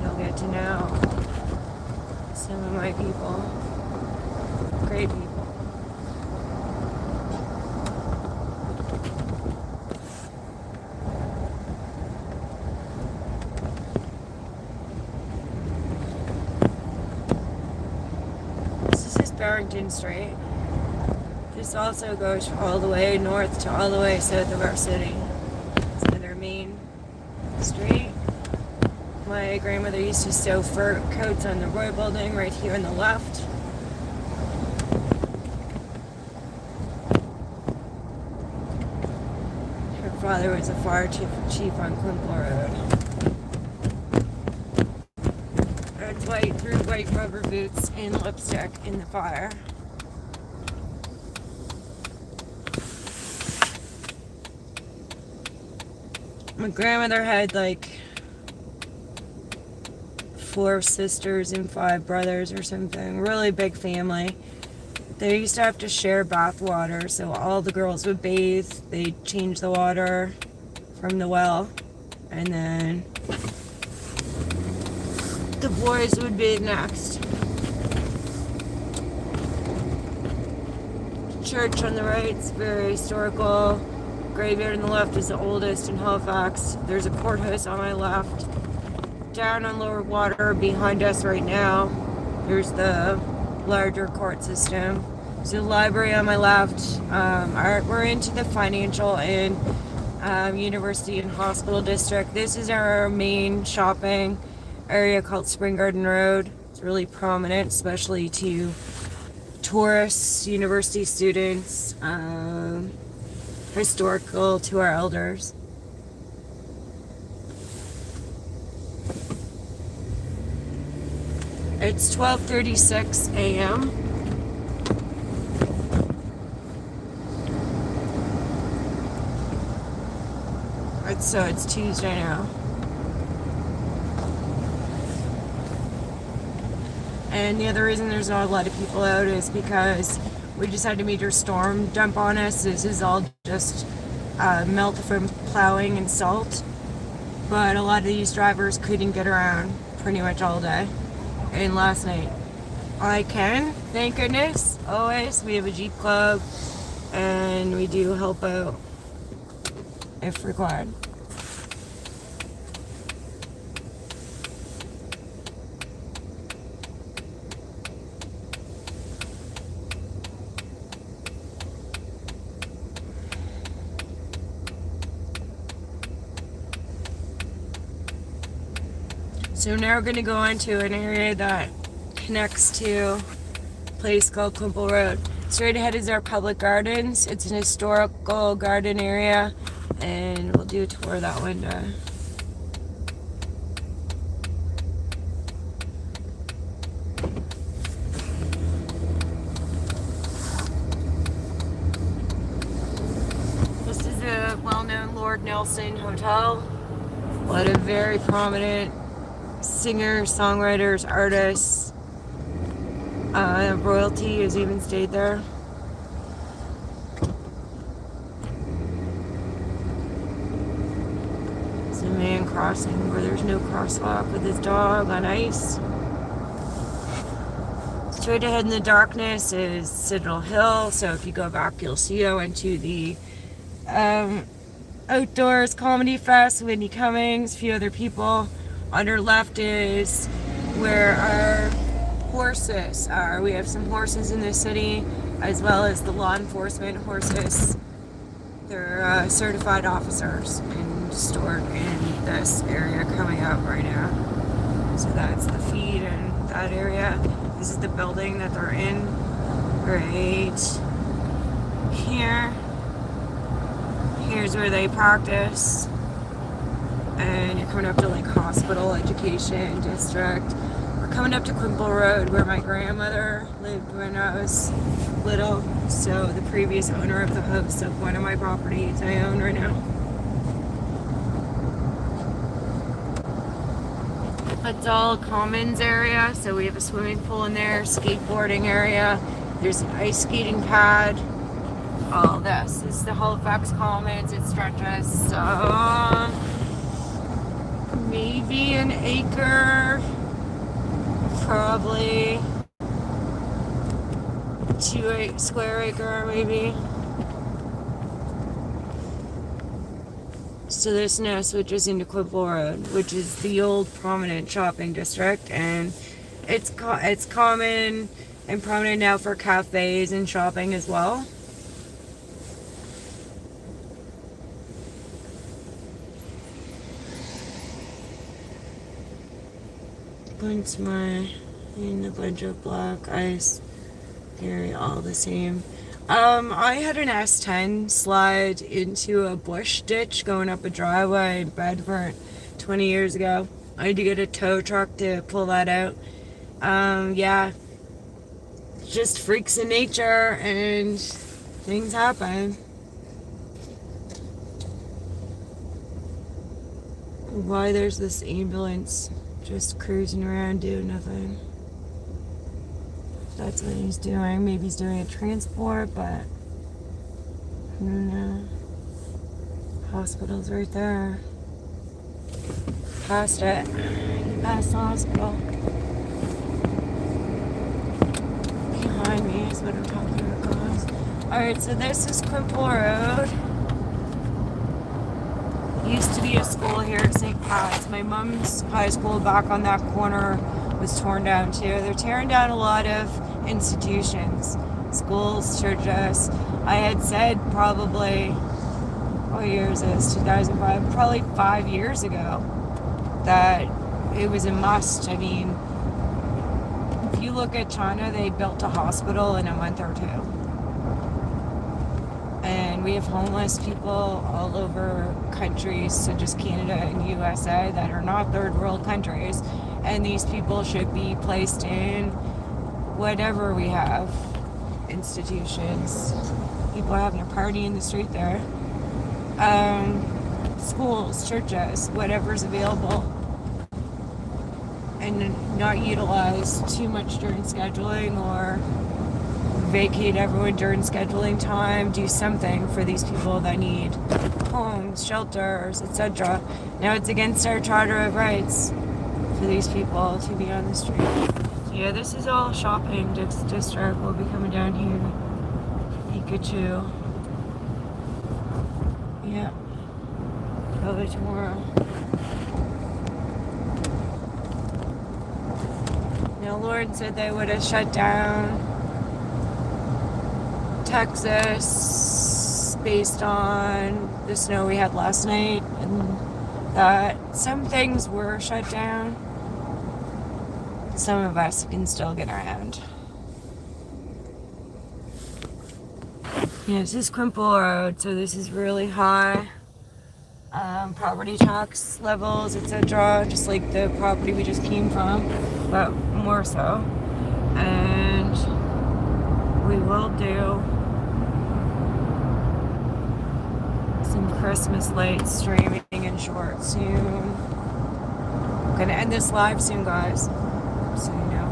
you'll get to know some of my people. Great people. Barrington Street. This also goes all the way north to all the way south of our city. It's another main street. My grandmother used to sew fur coats on the Roy Building right here on the left. Her father was a fire chief on Quimple Road. White through white rubber boots and lipstick in the fire. My grandmother had like 4 sisters and 5 brothers or something. Really big family. They used to have to share bath water, so all the girls would bathe. They'd change the water from the well, and then the boys would be next. Church on the right is very historical. Graveyard on the left is the oldest in Halifax. There's a courthouse on my left. Down on lower water behind us right now, there's the larger court system. There's a library on my left. We're into the financial and university and hospital district. This is our main shopping area called Spring Garden Road. It's really prominent, especially to tourists, university students, historical to our elders. It's 12:36 a.m. It's Tuesday now. And the other reason there's not a lot of people out is because we just had a major storm dump on us. This is all just melt from plowing and salt. But a lot of these drivers couldn't get around pretty much all day. And last night, I can, thank goodness. Always, we have a Jeep club and we do help out if required. So now we're going to go into an area that connects to a place called Quimple Road. Straight ahead is our public gardens. It's an historical garden area, and we'll do a tour of that window. This is a well-known Lord Nelson hotel. A lot of very prominent singers, songwriters, artists. Royalty has even stayed there. It's a man crossing where there's no crosswalk with his dog on ice. Straight ahead in the darkness is Citadel Hill. So if you go back, you'll see I went to the Outdoors Comedy Fest with Whitney Cummings, a few other people. On our left is where our horses are. We have some horses in the city, as well as the law enforcement horses. They're certified officers and stored in this area coming up right now. So that's the feed in that area. This is the building that they're in right here. Here's where they practice. And you're coming up to like hospital, education district. We're coming up to Quimple Road where my grandmother lived when I was little. So the previous owner of the house of one of my properties I own right now. It's all commons area. So we have a swimming pool in there, skateboarding area. There's an ice skating pad. All this is the Halifax Commons. It stretches maybe an acre, probably 2 square acre maybe. So this now switches into Quimple Road, which is the old prominent shopping district, and it's common and prominent now for cafes and shopping as well. Once my in a bunch of black ice, they're all the same. I had an S10 slide into a bush ditch going up a driveway in Bedford 20 years ago. I had to get a tow truck to pull that out. Yeah, just freaks of nature and things happen. Why there's this ambulance just cruising around doing nothing. That's what he's doing. Maybe he's doing a transport, but I don't know. Hospital's right there. Past it. Past the hospital. Behind me is what I'm talking about, guys. Alright, so this is Quimple Road. Used to be a school here at St. Pat's. My mom's high school back on that corner was torn down too. They're tearing down a lot of institutions, schools, churches. I had said probably, what year is this, 2005, probably 5 years ago, that it was a must. I mean, look at China, they built a hospital in a month or two. And we have homeless people all over countries, such as Canada and USA, that are not third world countries. And these people should be placed in whatever we have, institutions. People are having a party in the street there. Schools, churches, whatever's available. And not utilize too much during scheduling, or vacate everyone during scheduling time. Do something for these people that need homes, shelters, etc. Now it's against our Charter of Rights for these people to be on the street. So yeah, this is all shopping district. We'll be coming down here. Pikachu. Yeah. Probably tomorrow. Now, Lord said they would have shut down Texas based on the snow we had last night, and that some things were shut down. Some of us can still get around. Yeah, this is Quimple Road, so this is really high. Property tax levels, etc., just like the property we just came from, but more so. And we will do some Christmas lights streaming in short soon. I'm gonna end this live soon, guys, so you know.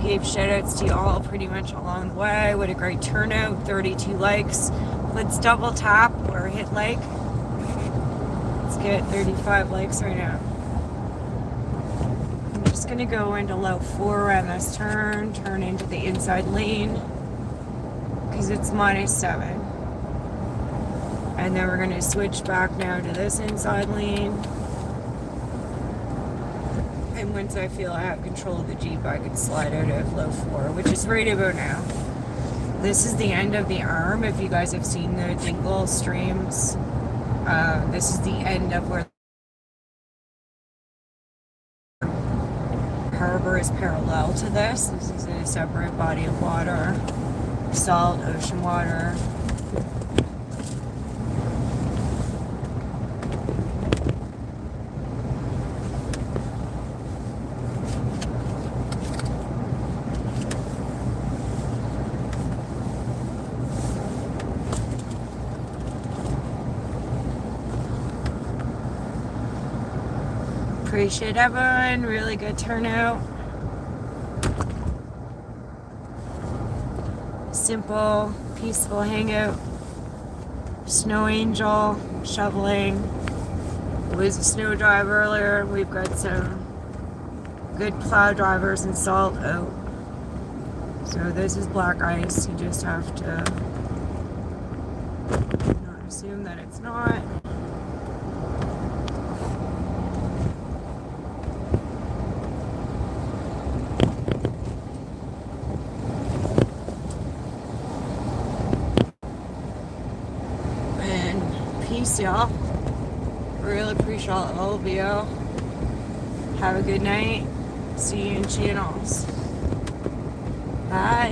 Gave shout outs to you all pretty much along the way. What a great turnout, 32 likes. Let's double tap or hit like. Let's get 35 likes right now. I'm just gonna go into low 4 around this turn into the inside lane, because it's -7. And then we're gonna switch back now to this inside lane. And once I feel I have control of the Jeep, I can slide out of low 4, which is right about now. This is the end of the arm. If you guys have seen the Dingle streams, this is the end of where the harbor is parallel to this. This is a separate body of water, salt ocean water. Appreciate everyone. Really good turnout. Simple, peaceful hangout. Snow angel, shoveling. Was a snow drive earlier. We've got some good plow drivers and salt out. So this is black ice. You just have to not assume that it's not. Peace, y'all. Really appreciate all of you. Have a good night. See you in channels. Bye.